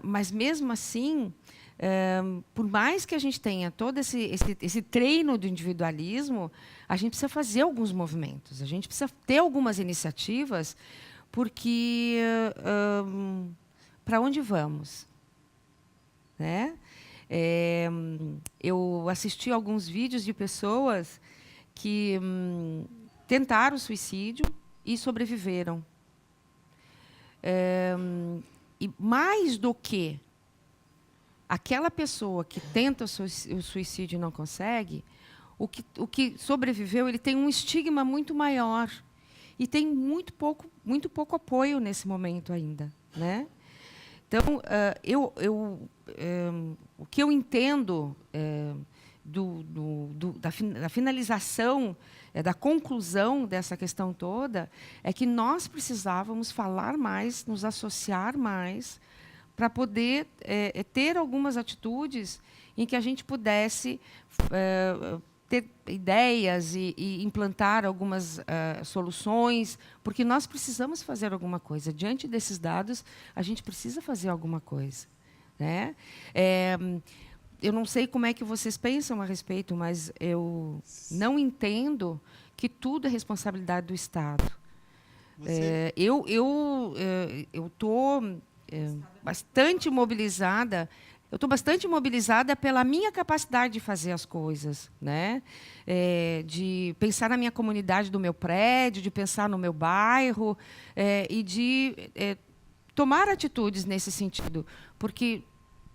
Mas, mesmo assim, por mais que a gente tenha todo esse treino do individualismo, a gente precisa fazer alguns movimentos, a gente precisa ter algumas iniciativas, porque para onde vamos? Né? Eu assisti alguns vídeos de pessoas que tentaram suicídio e sobreviveram. E mais do que aquela pessoa que tenta o suicídio e não consegue, o que sobreviveu, ele tem um estigma muito maior e tem muito pouco apoio nesse momento ainda, né? Então, o que eu entendo da finalização, da conclusão dessa questão toda, é que nós precisávamos falar mais, nos associar mais, para poder ter algumas atitudes em que a gente pudesse ter ideias e implantar algumas soluções, porque nós precisamos fazer alguma coisa. Diante desses dados, a gente precisa fazer alguma coisa, né? Eu não sei como é que vocês pensam a respeito, mas eu não entendo que tudo é responsabilidade do Estado. Eu estou bastante mobilizada. Eu estou bastante mobilizada pela minha capacidade de fazer as coisas, né? De pensar na minha comunidade do meu prédio, de pensar no meu bairro e de tomar atitudes nesse sentido, porque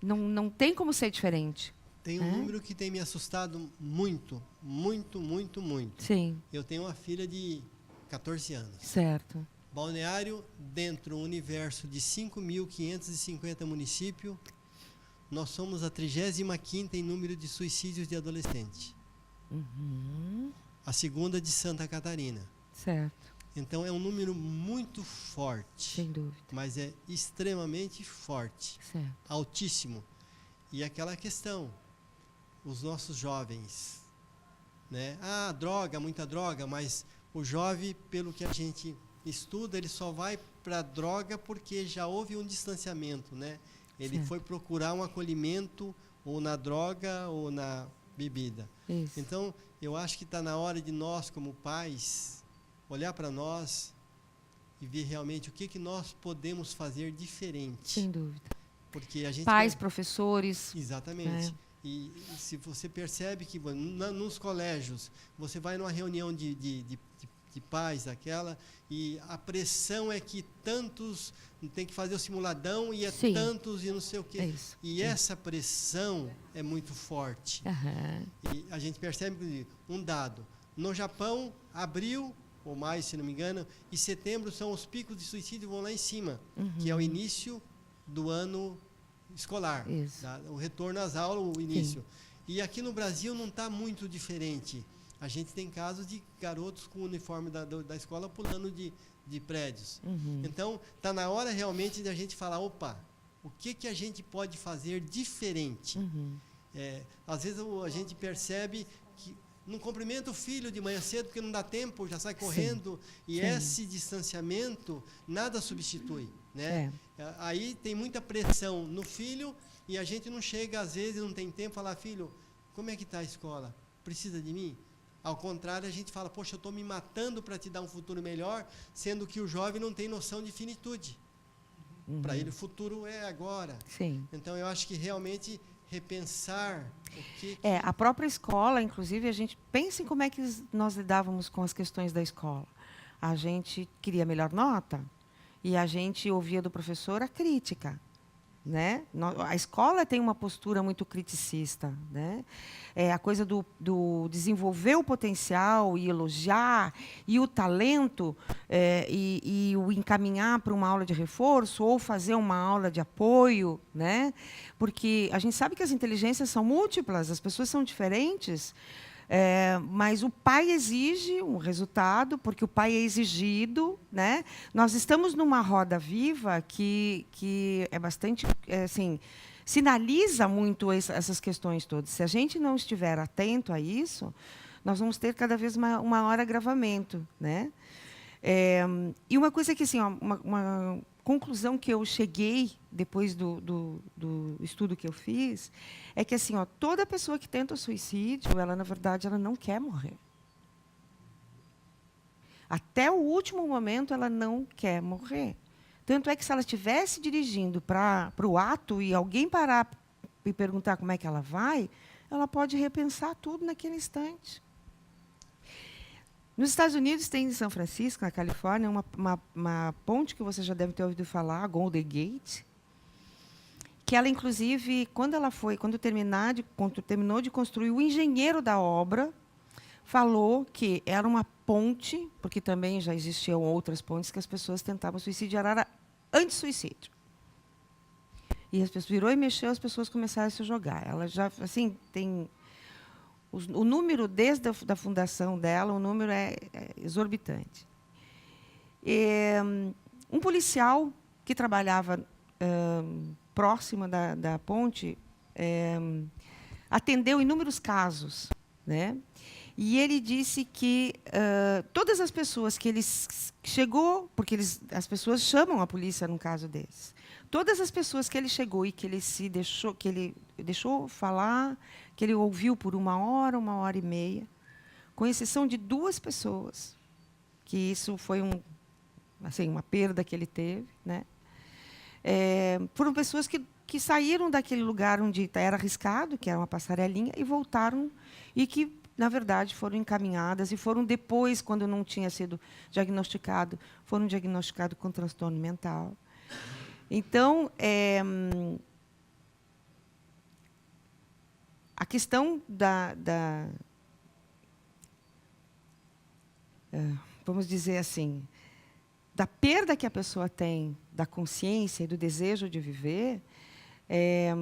não tem como ser diferente. Tem um número que tem me assustado muito, muito, muito, muito. Sim. Eu tenho uma filha de 14 anos. Certo. Balneário, dentro do universo de 5.550 municípios, nós somos a 35ª em número de suicídios de adolescente. A segunda de Santa Catarina. Certo. Então, é um número muito forte. Sem dúvida. Mas é extremamente forte. Certo. Altíssimo. E aquela questão, os nossos jovens, né? Droga, muita droga, mas o jovem, pelo que a gente estuda, ele só vai para a droga porque já houve um distanciamento, né? Ele foi procurar um acolhimento ou na droga ou na bebida. Isso. Então, eu acho que está na hora de nós, como pais, olhar para nós e ver realmente o que nós podemos fazer diferente. Sem dúvida. Porque a gente Pais, professores. Exatamente. E se você percebe que nos colégios, você vai numa reunião de pais daquela, e a pressão é que tantos tem que fazer o simuladão e Sim. tantos e não sei o quê. Isso. E essa pressão é muito forte. E a gente percebe um dado. No Japão, abril, ou mais, se não me engano, e setembro são os picos de suicídio vão lá em cima, que é o início do ano escolar, tá? O retorno às aulas, o início. Sim. E aqui no Brasil não está muito diferente. A gente tem casos de garotos com o uniforme da escola pulando de prédios. Então, está na hora realmente de a gente falar, opa, o que a gente pode fazer diferente? Às vezes a gente percebe que não cumprimenta o filho de manhã cedo porque não dá tempo, já sai correndo. Sim. E esse distanciamento nada substitui, né? Aí tem muita pressão no filho e a gente não chega, às vezes, não tem tempo, falar, filho, como é que está a escola? Precisa de mim? Ao contrário, a gente fala, poxa, eu estou me matando para te dar um futuro melhor, sendo que o jovem não tem noção de finitude. Para ele, o futuro é agora. Sim. Então, eu acho que realmente repensar o que... A própria escola, inclusive, a gente pensa em como é que nós lidávamos com as questões da escola. A gente queria melhor nota e a gente ouvia do professor a crítica, né? A escola tem uma postura muito criticista, né? A coisa do desenvolver o potencial e elogiar, e o talento, e o encaminhar para uma aula de reforço ou fazer uma aula de apoio, né? Porque a gente sabe que as inteligências são múltiplas, as pessoas são diferentes, mas o pai exige um resultado, porque o pai é exigido, né? Nós estamos numa roda viva que é bastante, assim, sinaliza muito essas questões todas. Se a gente não estiver atento a isso, nós vamos ter cada vez maior agravamento, né? E uma coisa que, assim, uma conclusão que eu cheguei depois do estudo que eu fiz é que, assim, toda pessoa que tenta o suicídio, ela, na verdade, ela não quer morrer. Até o último momento, ela não quer morrer. Tanto é que, se ela estivesse dirigindo para o ato e alguém parar e perguntar como é que ela vai, ela pode repensar tudo naquele instante. Nos Estados Unidos, tem em São Francisco, na Califórnia, uma ponte que você já deve ter ouvido falar, a Golden Gate, que ela, inclusive, quando terminou de construir, o engenheiro da obra falou que era uma ponte, porque também já existiam outras pontes que as pessoas tentavam suicídio, era anti-suicídio. E as pessoas virou e mexeu, as pessoas começaram a se jogar. Ela já, assim, tem... O número, desde a fundação dela, o número é exorbitante. Um policial que trabalhava próximo da ponte atendeu inúmeros casos, né? E ele disse que todas as pessoas que ele chegou, porque as pessoas chamam a polícia num caso desse, todas as pessoas que ele chegou e que ele deixou falar, que ele ouviu por 1 hora e meia, com exceção de 2 pessoas, que isso foi uma perda que ele teve, né? Foram pessoas que saíram daquele lugar onde era arriscado, que era uma passarelinha, e voltaram, e que, na verdade, foram encaminhadas, e foram depois, quando não tinha sido diagnosticado, foram diagnosticados com transtorno mental. Então, a questão vamos dizer assim, da perda que a pessoa tem da consciência e do desejo de viver é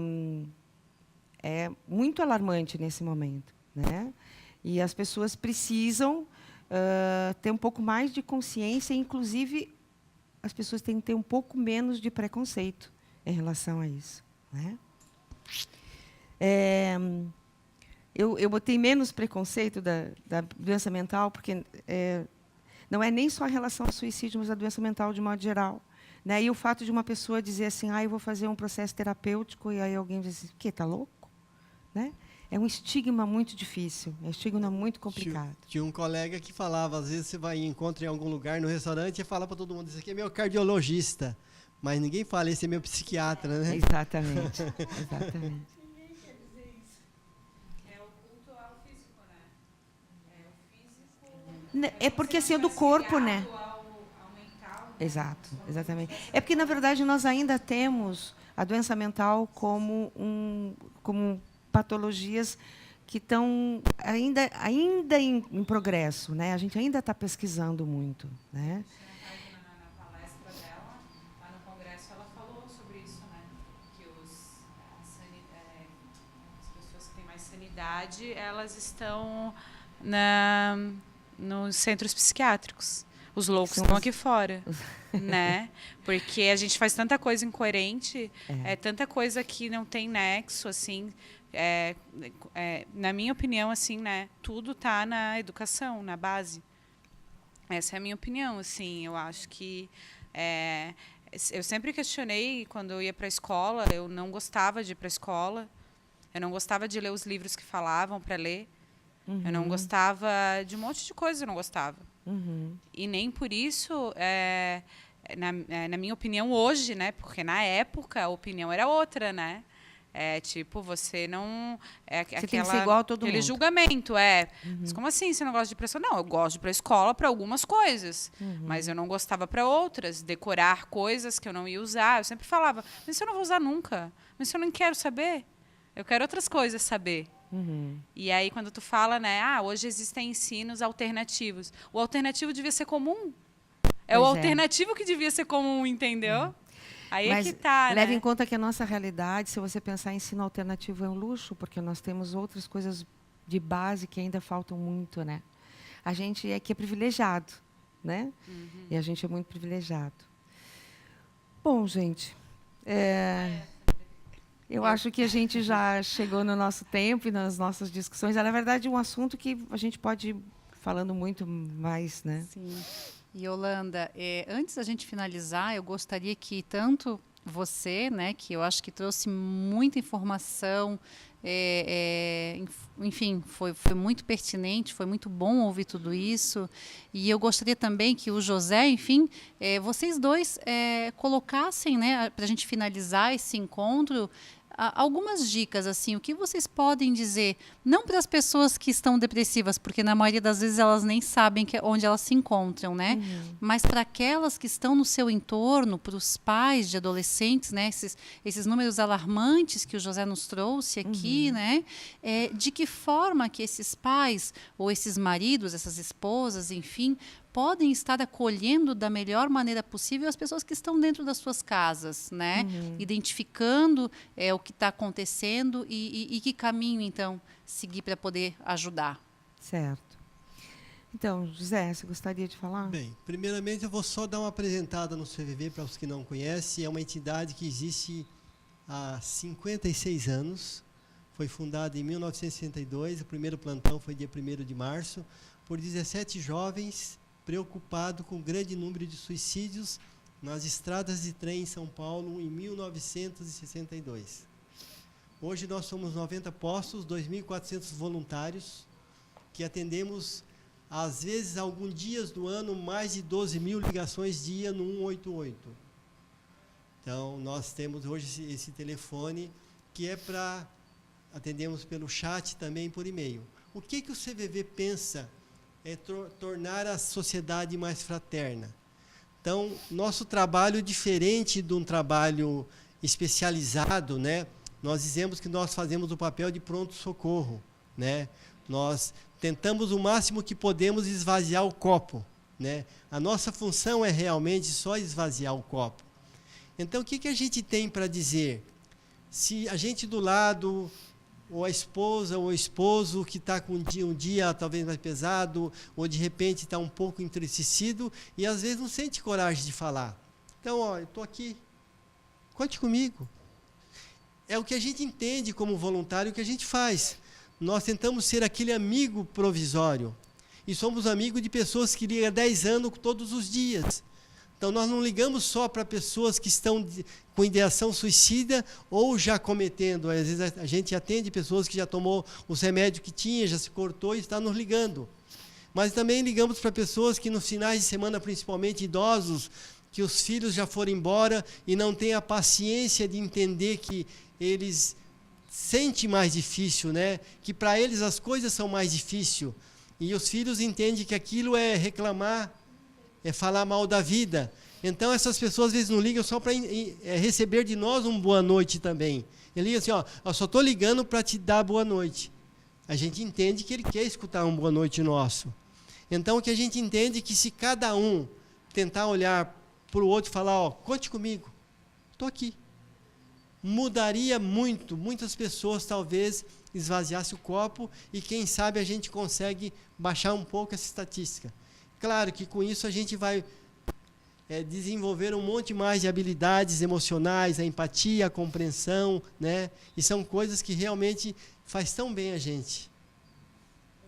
muito alarmante nesse momento, né? E as pessoas precisam ter um pouco mais de consciência, inclusive as pessoas têm que ter um pouco menos de preconceito em relação a isso, né? Eu botei menos preconceito da doença mental, porque não é nem só em relação ao suicídio, mas a doença mental de modo geral, né? E o fato de uma pessoa dizer assim, eu vou fazer um processo terapêutico, e aí alguém diz assim, o quê, está louco? Né? É um estigma muito difícil, é um estigma muito complicado. Tinha um colega que falava, às vezes você vai e encontra em algum lugar, no restaurante, e fala para todo mundo, esse aqui é meu cardiologista, mas ninguém fala, esse é meu psiquiatra, né? Exatamente, exatamente. Ninguém quer dizer isso. É o culto ao físico, né? O físico... É porque assim, é do corpo, né? Exato, exatamente. É porque, na verdade, nós ainda temos a doença mental como patologias que estão ainda em progresso, né? A gente ainda está pesquisando muito, né? Na palestra dela, lá no congresso, ela falou sobre isso, né? Que as pessoas que têm mais sanidade, elas estão nos centros psiquiátricos. Os loucos estão aqui fora, né? Porque a gente faz tanta coisa incoerente, tanta coisa que não tem nexo, assim. Na minha opinião, assim, né? Tudo está na educação, na base. Essa é a minha opinião, assim. Eu acho que eu sempre questionei quando eu ia para a escola. Eu não gostava de ir para a escola. Eu não gostava de ler os livros que falavam para ler. Uhum. Eu não gostava de um monte de coisa. Eu não gostava. Uhum. E nem por isso, na minha opinião hoje, né? Porque na época a opinião era outra, né? Tipo, você não... você tem que ser igual a todo aquele mundo. Julgamento, Mas como assim você não gosta de ir para a escola? Não, eu gosto de ir para a escola para algumas coisas. Mas eu não gostava para outras. Decorar coisas que eu não ia usar. Eu sempre falava, mas isso eu não vou usar nunca. Mas isso eu não quero saber. Eu quero outras coisas saber. E aí, quando tu fala, né? Hoje existem ensinos alternativos. O alternativo devia ser comum. O alternativo que devia ser comum, entendeu? Aí mas é que tá, leve né? em conta que a nossa realidade, se você pensar em ensino alternativo, é um luxo, porque nós temos outras coisas de base que ainda faltam muito, né? A gente é privilegiado, né? E a gente é muito privilegiado. Bom, gente, eu acho que a gente já chegou no nosso tempo e nas nossas discussões. É, na verdade, um assunto que a gente pode ir falando muito mais, né? Sim. E, Yolanda, antes da gente finalizar, eu gostaria que tanto você, né, que eu acho que trouxe muita informação, enfim, foi muito pertinente, foi muito bom ouvir tudo isso. E eu gostaria também que o José, enfim, vocês dois colocassem, né, para a gente finalizar esse encontro, algumas dicas, assim, o que vocês podem dizer, não para as pessoas que estão depressivas, porque na maioria das vezes elas nem sabem onde elas se encontram, né? Mas para aquelas que estão no seu entorno, para os pais de adolescentes, né? Esses números alarmantes que o José nos trouxe aqui, né? De que forma que esses pais, ou esses maridos, essas esposas, enfim, podem estar acolhendo da melhor maneira possível as pessoas que estão dentro das suas casas, né? Identificando o que está acontecendo e que caminho, então, seguir para poder ajudar. Certo. Então, José, você gostaria de falar? Bem, primeiramente eu vou só dar uma apresentada no CVV para os que não conhecem. É uma entidade que existe há 56 anos. foi fundada em 1962, o primeiro plantão foi dia 1º de março, por 17 jovens preocupados com o grande número de suicídios nas estradas de trem em São Paulo em 1962. Hoje nós somos 90 postos, 2.400 voluntários, que atendemos, às vezes, alguns dias do ano, mais de 12.000 ligações dia no 188. Então, nós temos hoje esse telefone, que é para... Atendemos pelo chat também por e-mail. O que o CVV pensa é tornar a sociedade mais fraterna. Então, nosso trabalho, diferente de um trabalho especializado, né? Nós dizemos que nós fazemos o papel de pronto-socorro, né? Nós tentamos o máximo que podemos esvaziar o copo, né? A nossa função é realmente só esvaziar o copo. Então, o que a gente tem para dizer? Se a gente do lado, ou a esposa ou o esposo que está com um dia talvez mais pesado, ou de repente está um pouco entristecido e às vezes não sente coragem de falar. Então, ó, eu estou aqui, conte comigo. É o que a gente entende como voluntário, o que a gente faz. Nós tentamos ser aquele amigo provisório. E somos amigos de pessoas que ligam há 10 anos todos os dias. Então, nós não ligamos só para pessoas que estão com ideação suicida ou já cometendo. Às vezes a gente atende pessoas que já tomou os remédios que tinha, já se cortou e está nos ligando. Mas também ligamos para pessoas que nos finais de semana, principalmente idosos, que os filhos já foram embora e não têm a paciência de entender que eles sentem mais difícil, né? Que para eles as coisas são mais difíceis. E os filhos entendem que aquilo é reclamar, é falar mal da vida. Então, essas pessoas às vezes não ligam só para receber de nós uma boa noite também. Ele liga assim, ó, eu só estou ligando para te dar boa noite. A gente entende que ele quer escutar um boa noite nosso. Então, o que a gente entende é que se cada um tentar olhar para o outro e falar, ó, conte comigo, estou aqui. Mudaria muito, muitas pessoas talvez esvaziassem o copo e quem sabe a gente consegue baixar um pouco essa estatística. Claro que com isso a gente vai desenvolver um monte mais de habilidades emocionais, a empatia, a compreensão, né? E são coisas que realmente faz tão bem a gente.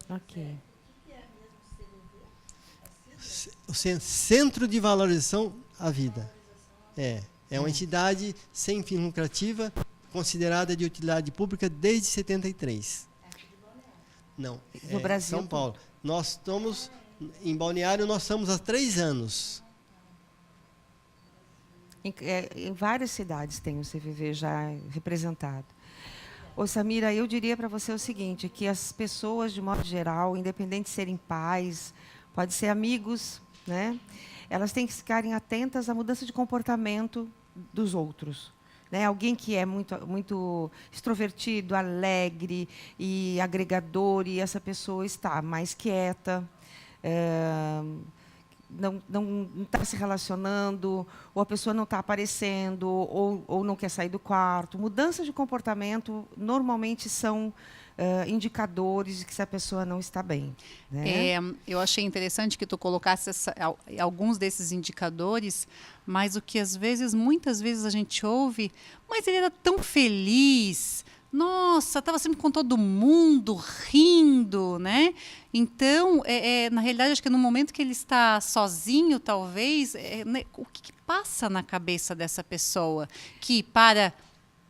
Ok. O Centro de Valorização à Vida. É uma entidade sem fim lucrativa, considerada de utilidade pública desde 73. Não, no Brasil, São Paulo. Nós estamos... Em Balneário, nós estamos há 3 anos. Em várias cidades tem o CVV já representado. Ô, Samira, eu diria para você o seguinte, que as pessoas, de modo geral, independente de serem pais, pode ser amigos, né? Elas têm que ficarem atentas à mudança de comportamento dos outros. Né? Alguém que é muito extrovertido, alegre e agregador, e essa pessoa está mais quieta, não está se relacionando, ou a pessoa não está aparecendo, ou não quer sair do quarto. Mudanças de comportamento normalmente são indicadores de que essa pessoa não está bem. Né? Eu achei interessante que tu colocasse alguns desses indicadores, mas o que muitas vezes a gente ouve, mas ele era tão feliz, nossa, estava sempre com todo mundo, rindo, né? Então, na realidade, acho que no momento que ele está sozinho, talvez, né, o que passa na cabeça dessa pessoa? Que para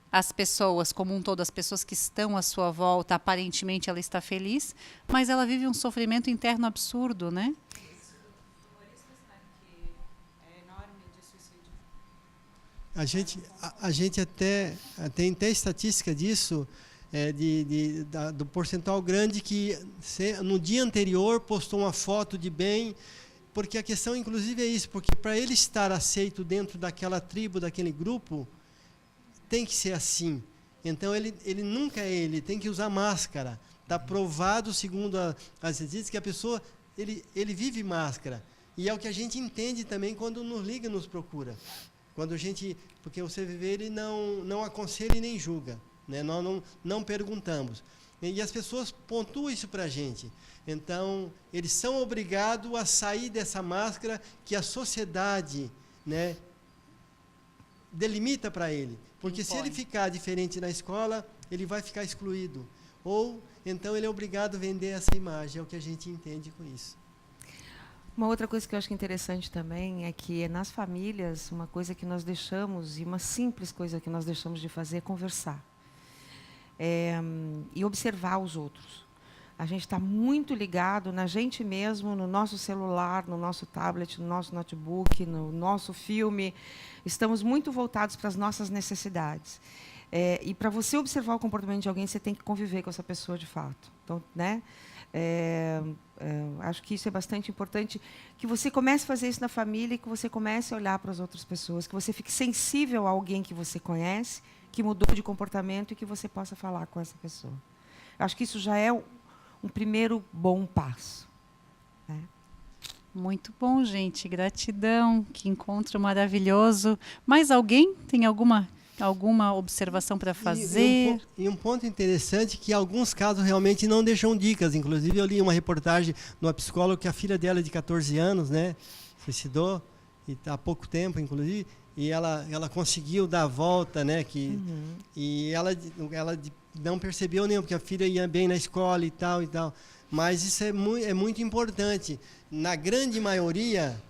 as pessoas, como um todo, as pessoas que estão à sua volta, aparentemente ela está feliz, mas ela vive um sofrimento interno absurdo, né? A gente até tem até estatística disso, do percentual grande que no dia anterior postou uma foto de bem, porque a questão inclusive é isso, porque para ele estar aceito dentro daquela tribo, daquele grupo, tem que ser assim. Então ele nunca ele tem que usar máscara. Está provado, segundo as estatísticas, que a pessoa ele vive máscara. E é o que a gente entende também quando nos liga, nos procura. Quando a gente, porque o CVV ele não aconselha e nem julga, né? Nós não perguntamos. E as pessoas pontuam isso para a gente. Então, eles são obrigados a sair dessa máscara que a sociedade, né, delimita para ele. Porque se ele ficar diferente na escola, ele vai ficar excluído. Ou, então, ele é obrigado a vender essa imagem, é o que a gente entende com isso. Uma outra coisa que eu acho interessante também é que nas famílias, uma coisa que nós deixamos, e uma simples coisa que nós deixamos de fazer é conversar. E observar os outros. A gente está muito ligado na gente mesmo, no nosso celular, no nosso tablet, no nosso notebook, no nosso filme. Estamos muito voltados para as nossas necessidades. E para você observar o comportamento de alguém, você tem que conviver com essa pessoa de fato. Então, né? Acho que isso é bastante importante, que você comece a fazer isso na família e que você comece a olhar para as outras pessoas, que você fique sensível a alguém que você conhece, que mudou de comportamento e que você possa falar com essa pessoa. Acho que isso já é um primeiro bom passo. Né? Muito bom, gente. Gratidão. Que encontro maravilhoso. Mais alguém tem alguma observação para fazer? E um ponto interessante que alguns casos realmente não deixam dicas. Inclusive, eu li uma reportagem de uma psicóloga que a filha dela de 14 anos, né, suicidou, e há pouco tempo, inclusive, e ela conseguiu dar a volta, né, e ela não percebeu nenhum, porque a filha ia bem na escola e tal. Mas isso é muito importante. Na grande maioria,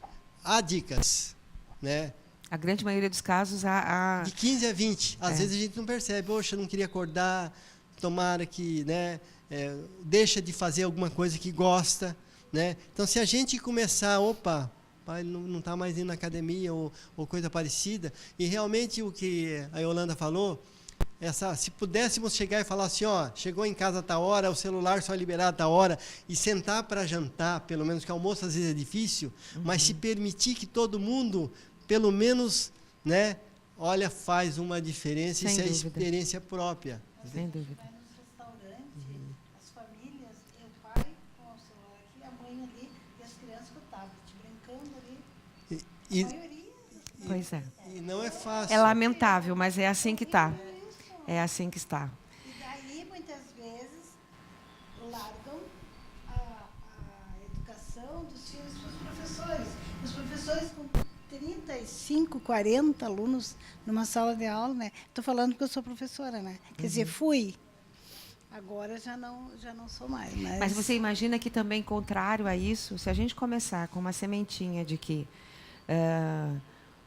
há dicas, né? A grande maioria dos casos, de 15 a 20. Às vezes a gente não percebe. Poxa, eu não queria acordar, tomara que, né, deixa de fazer alguma coisa que gosta. Né? Então, se a gente começar, opa, pai não está mais indo na academia ou coisa parecida, e realmente o que a Yolanda falou, se pudéssemos chegar e falar assim, ó, chegou em casa a tal hora, o celular só é liberado a tal hora, e sentar para jantar, pelo menos que almoço às vezes é difícil, mas se permitir que todo mundo, pelo menos, né, olha, faz uma diferença. Isso é experiência própria. Sem dúvida. Vai nos restaurantes, as famílias, o pai com o celular aqui, a mãe ali, e as crianças com o tablet, brincando ali. A maioria. Pois é. E não é fácil. É lamentável, mas é assim que está. É assim que está. E daí, muitas vezes, largam a educação dos filhos para os professores. Os professores com 35, 40 alunos numa sala de aula, né? Estou falando porque eu sou professora, né? Quer dizer, fui. Agora já não sou mais. Mas você imagina que também, contrário a isso, se a gente começar com uma sementinha de que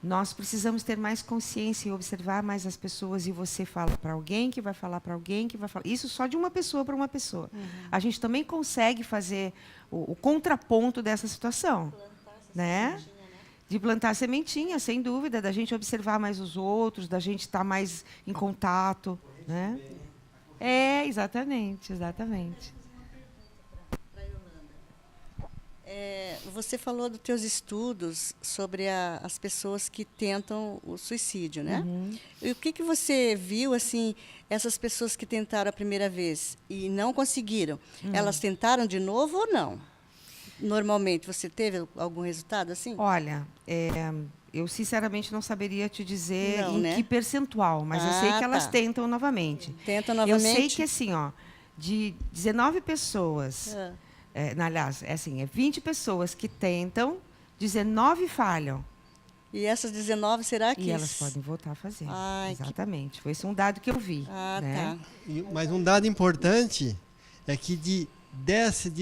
nós precisamos ter mais consciência e observar mais as pessoas, e você fala para alguém que vai falar para alguém que vai falar. Isso só de uma pessoa para uma pessoa. A gente também consegue fazer o contraponto dessa situação. Né? De plantar sementinha, sem dúvida, da gente observar mais os outros, da gente estar mais em contato. Né? Exatamente. Você falou dos teus estudos sobre as pessoas que tentam o suicídio, né? E o que você viu, assim, essas pessoas que tentaram a primeira vez e não conseguiram, elas tentaram de novo ou não? Normalmente, você teve algum resultado assim? Olha, eu sinceramente não saberia te dizer né? que percentual, mas eu sei que elas tentam novamente. Tentam novamente? Eu sei que, assim, ó, de 19 pessoas... aliás, é 20 pessoas que tentam, 19 falham. E essas 19, será que... E elas podem voltar a fazer. Exatamente. Que... Foi esse um dado que eu vi. Né? Tá. Mas um dado importante é que de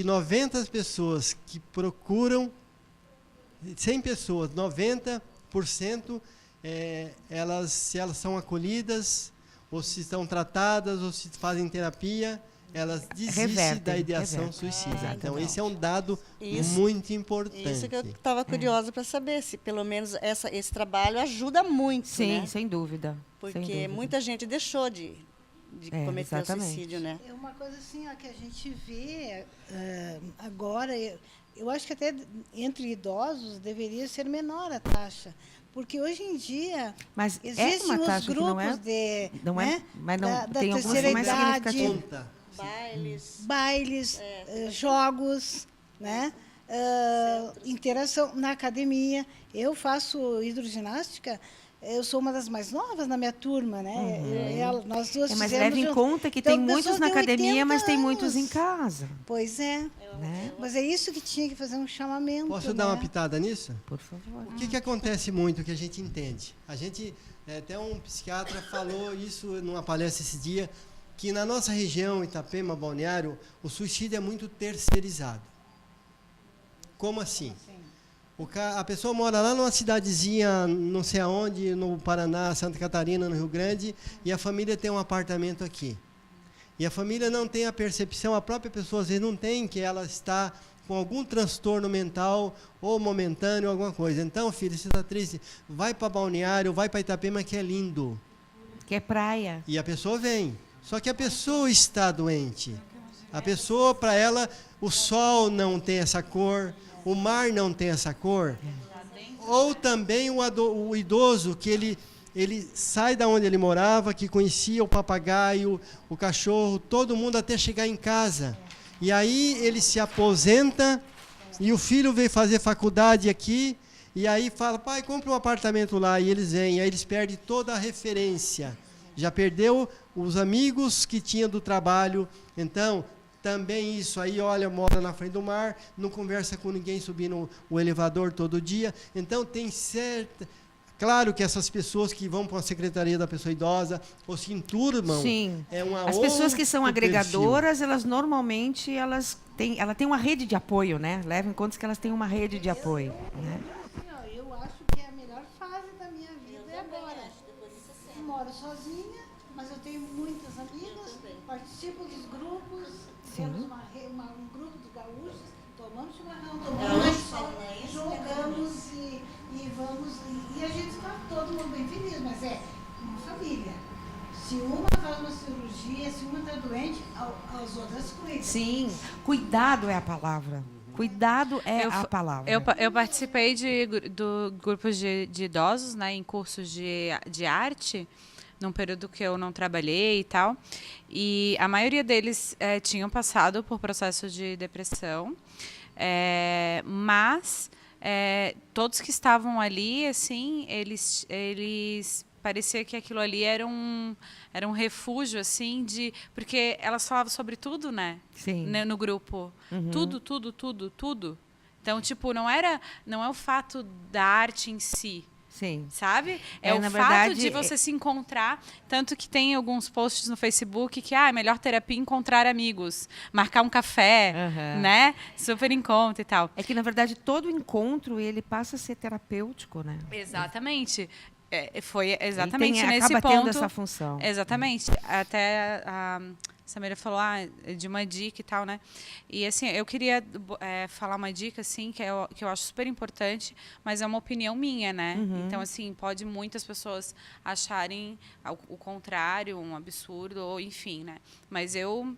90 pessoas que procuram, 100 pessoas, 90%, se elas são acolhidas, ou se estão tratadas, ou se fazem terapia, elas desistem da ideação suicida. Então, esse é um dado muito importante. Isso que eu estava curiosa para saber, se pelo menos esse trabalho ajuda muito. Sim, né? Sem dúvida. Porque muita gente deixou de cometer o suicídio, né? É uma coisa assim, ó, que a gente vê agora, eu acho que até entre idosos deveria ser menor a taxa. Porque hoje em dia existem uma taxa os grupos mas não da tem terceira algumas mais idade, significativas. Bailes, jogos, né? Interação na academia. Eu faço hidroginástica, eu sou uma das mais novas na minha turma, né? Nós duas mas fizemos leve em conta que tem muitos na academia, mas tem muitos em casa. Pois é. Né? Mas é isso que tinha que fazer um chamamento. Posso dar uma pitada nisso? Por favor. O que acontece muito, que a gente entende? Até um psiquiatra falou isso numa palestra esse dia, que na nossa região, Itapema, Balneário, o suicídio é muito terceirizado. Como assim? A pessoa mora lá numa cidadezinha, não sei aonde, no Paraná, Santa Catarina, no Rio Grande, e a família tem um apartamento aqui. E a família não tem a percepção, a própria pessoa às vezes não tem, que ela está com algum transtorno mental, ou momentâneo, alguma coisa. Então, filho, você está triste, vai para Balneário, vai para Itapema, que é lindo. Que é praia. E a pessoa vem. Só que a pessoa está doente. A pessoa, para ela, o sol não tem essa cor, o mar não tem essa cor. Ou também o idoso, que ele sai da onde ele morava, que conhecia o papagaio, o cachorro, todo mundo até chegar em casa. E aí ele se aposenta e o filho veio fazer faculdade aqui e aí fala, pai, compra um apartamento lá. E eles vêm, aí eles perdem toda a referência. Já perdeu os amigos que tinha do trabalho. Então, também isso aí, olha, mora na frente do mar, não conversa com ninguém subindo o elevador todo dia. Então, tem certa... Claro que essas pessoas que vão para a Secretaria da Pessoa Idosa ou se enturmam... Sim. É uma As pessoas que são agregadoras, perfil. elas normalmente ela tem uma rede de apoio, né? Leva em conta que elas têm uma rede de apoio. Né? Eu acho que a melhor fase da minha vida é agora. Eu moro sozinha, mas eu tenho muitas amigas, participo dos grupos, temos um grupo de gaúchos, tomamos chimarrão, tomamos sol, jogamos e vamos. E a gente está todo mundo bem feliz, mas é uma família. Se uma faz uma cirurgia, se uma está doente, as outras cuidam. Sim, cuidado é a palavra. Cuidado é a palavra. Eu participei do grupos de idosos, né, em cursos de arte, num período que eu não trabalhei e tal. E a maioria deles tinham passado por processo de depressão, mas todos que estavam ali, assim, eles parecia que aquilo ali era um refúgio, assim, porque elas falavam sobre tudo, né? Sim. No grupo. Tudo. Então, tipo, não é o fato da arte em si. Sim. Sabe? É o na fato verdade, de você se encontrar. Tanto que tem alguns posts no Facebook que é melhor terapia encontrar amigos, marcar um café, né? Super em conta e tal. É que, na verdade, todo encontro ele passa a ser terapêutico, né? Exatamente. Foi exatamente nesse acaba ponto. tendo essa função. Exatamente. Até a Samira falou de uma dica e tal, né? E assim, eu queria falar uma dica assim que eu acho super importante, mas é uma opinião minha, né? Então assim, pode muitas pessoas acharem o contrário, um absurdo ou enfim, né? Mas eu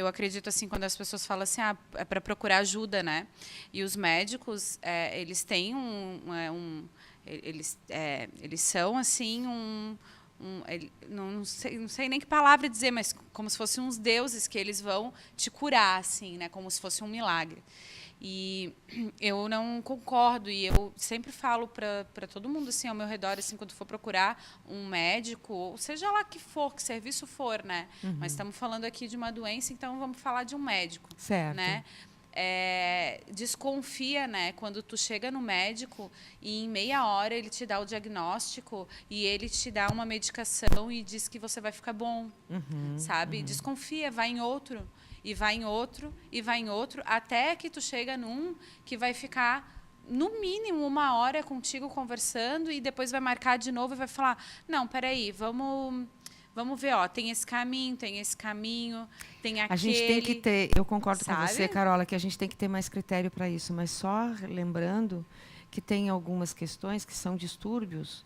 acredito assim, quando as pessoas falam assim, é para procurar ajuda, né? E os médicos, eles têm eles são assim não sei nem que palavra dizer, mas como se fossem uns deuses que eles vão te curar, assim, né? Como se fosse um milagre. E eu não concordo, e eu sempre falo para todo mundo assim ao meu redor, assim, quando for procurar um médico, ou seja lá que serviço for, né? Mas estamos falando aqui de uma doença, então vamos falar de um médico, certo, né? Desconfia, né? Quando tu chega no médico e em meia hora ele te dá o diagnóstico e ele te dá uma medicação e diz que você vai ficar bom, sabe? Desconfia, vai em outro, e vai em outro, e vai em outro, até que tu chega num que vai ficar no mínimo 1 hora contigo conversando e depois vai marcar de novo e vai falar, não, peraí, vamos ver, tem esse caminho, tem aquele... A gente tem que ter, eu concordo com você, Carola, que a gente tem que ter mais critério para isso, mas só lembrando que tem algumas questões que são distúrbios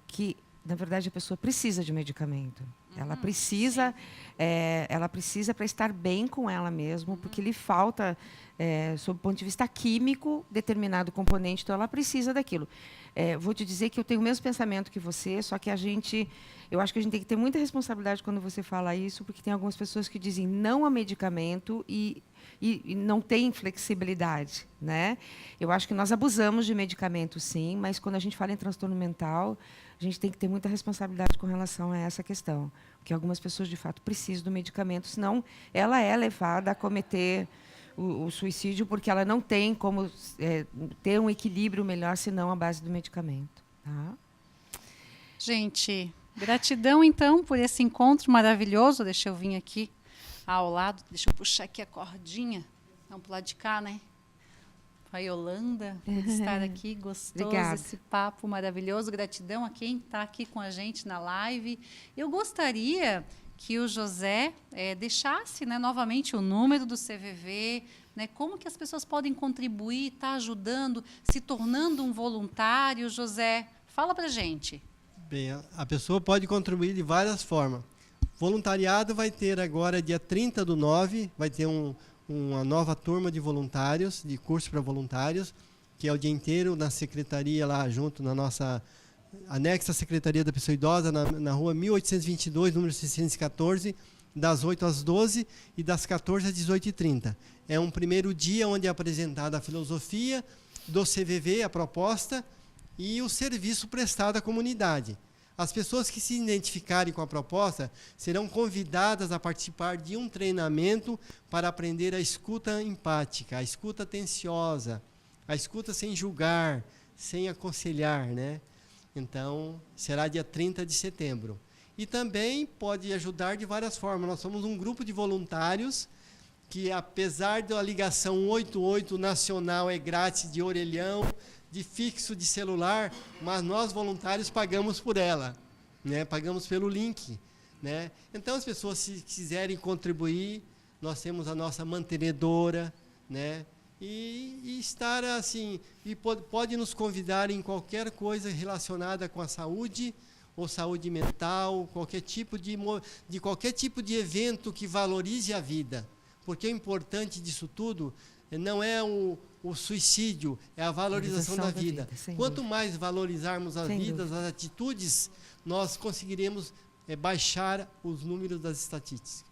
que, na verdade, a pessoa precisa de medicamento. Ela precisa para estar bem com ela mesma, porque lhe falta, sob o ponto de vista químico, determinado componente, então ela precisa daquilo. Vou te dizer que eu tenho o mesmo pensamento que você, só que eu acho que a gente tem que ter muita responsabilidade quando você fala isso, porque tem algumas pessoas que dizem não a medicamento e não tem flexibilidade, né? Eu acho que nós abusamos de medicamento, sim, mas quando a gente fala em transtorno mental, a gente tem que ter muita responsabilidade com relação a essa questão, porque algumas pessoas, de fato, precisam do medicamento, senão ela é levada a cometer o suicídio, porque ela não tem como ter um equilíbrio melhor, senão à base do medicamento. Tá? Gente, Gratidão, então, por esse encontro maravilhoso. Deixa eu vir aqui ao lado. Deixa eu puxar aqui a cordinha. Vamos pro lado de cá, né? A Yolanda, por estar aqui. Gostoso Obrigada. esse papo maravilhoso. Gratidão a quem está aqui com a gente na live. Eu gostaria que o José deixasse, né, novamente o número do CVV, né, como que as pessoas podem contribuir, estar ajudando, se tornando um voluntário. José, fala para a gente. Bem, a pessoa pode contribuir de várias formas. Voluntariado vai ter agora, dia 30/9, vai ter uma nova turma de voluntários, de curso para voluntários, que é o dia inteiro na secretaria lá junto, na nossa anexa à Secretaria da Pessoa Idosa, na rua 1822, número 614, das 8 às 12 e das 14 às 18h30. É um primeiro dia onde é apresentada a filosofia do CVV, a proposta, e o serviço prestado à comunidade. As pessoas que se identificarem com a proposta serão convidadas a participar de um treinamento para aprender a escuta empática, a escuta atenciosa, a escuta sem julgar, sem aconselhar, né? Então, será dia 30 de setembro. E também pode ajudar de várias formas. Nós somos um grupo de voluntários que, apesar da ligação 188 nacional é grátis de orelhão, de fixo de celular, mas nós voluntários pagamos por ela, né? Pagamos pelo link, né? Então as pessoas, se quiserem contribuir, nós temos a nossa mantenedora, né? E estar assim, e pode nos convidar em qualquer coisa relacionada com a saúde ou saúde mental, qualquer tipo de evento que valorize a vida, porque o importante disso tudo não é o suicídio, é a valorização da vida. Quanto mais valorizarmos as vidas, as atitudes, nós conseguiremos baixar os números das estatísticas.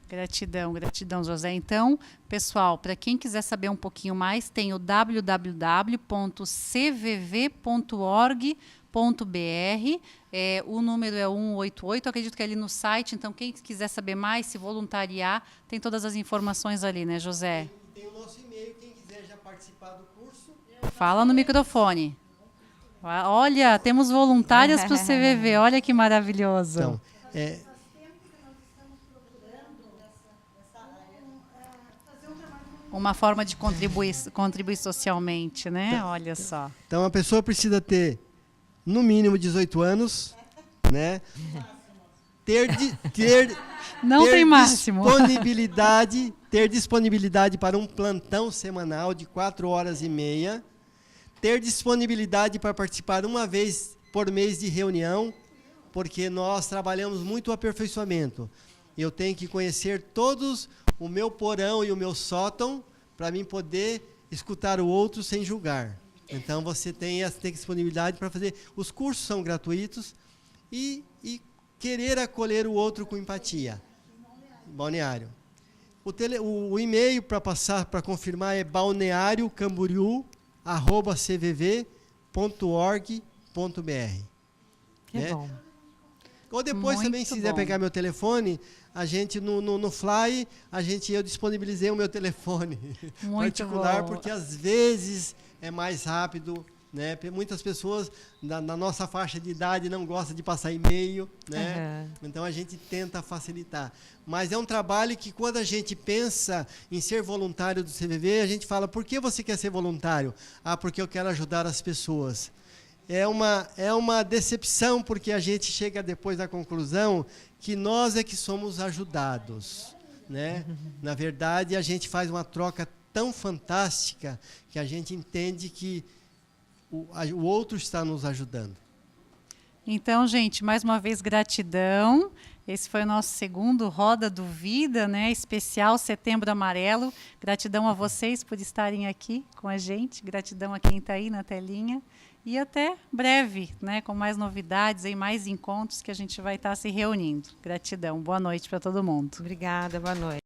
Gratidão, gratidão, José. Então, pessoal, para quem quiser saber um pouquinho mais, tem o www.cvv.org.br. O número é 188, eu acredito que é ali no site. Então, quem quiser saber mais, se voluntariar, tem todas as informações ali, né, José? Tem o nosso e-mail, quem quiser já participar do curso. Fala no microfone. Olha, temos voluntárias para o CVV, olha que maravilhoso. Então, uma forma de contribuir socialmente, né? Olha só. Então, a pessoa precisa ter, no mínimo, 18 anos, né? Não tem máximo. Ter disponibilidade para um plantão semanal de 4h30, ter disponibilidade para participar uma vez por mês de reunião, porque nós trabalhamos muito o aperfeiçoamento. Eu tenho que conhecer todos o meu porão e o meu sótão para mim poder escutar o outro sem julgar. Então, você tem disponibilidade para fazer. Os cursos são gratuitos e querer acolher o outro com empatia. Balneário. O e-mail para confirmar é balneariocamboriú@cvv.org.br. Que bom. Ou depois Muito também, se quiser bom. pegar meu telefone, a gente no Fly, eu disponibilizei o meu telefone Muito particular, bom. porque às vezes é mais rápido, né? Muitas pessoas na nossa faixa de idade não gostam de passar e-mail, né? Então a gente tenta facilitar. Mas é um trabalho que, quando a gente pensa em ser voluntário do CVV, a gente fala: por que você quer ser voluntário? Ah, porque eu quero ajudar as pessoas. É uma decepção, porque a gente chega depois da conclusão que nós é que somos ajudados, né? Na verdade, a gente faz uma troca tão fantástica que a gente entende que o outro está nos ajudando. Então, gente, mais uma vez, gratidão. Esse foi o nosso segundo Roda do Vida, né? Especial Setembro Amarelo. Gratidão a vocês por estarem aqui com a gente. Gratidão a quem está aí na telinha. E até breve, né? Com mais novidades e mais encontros que a gente vai estar se reunindo. Gratidão. Boa noite para todo mundo. Obrigada, boa noite.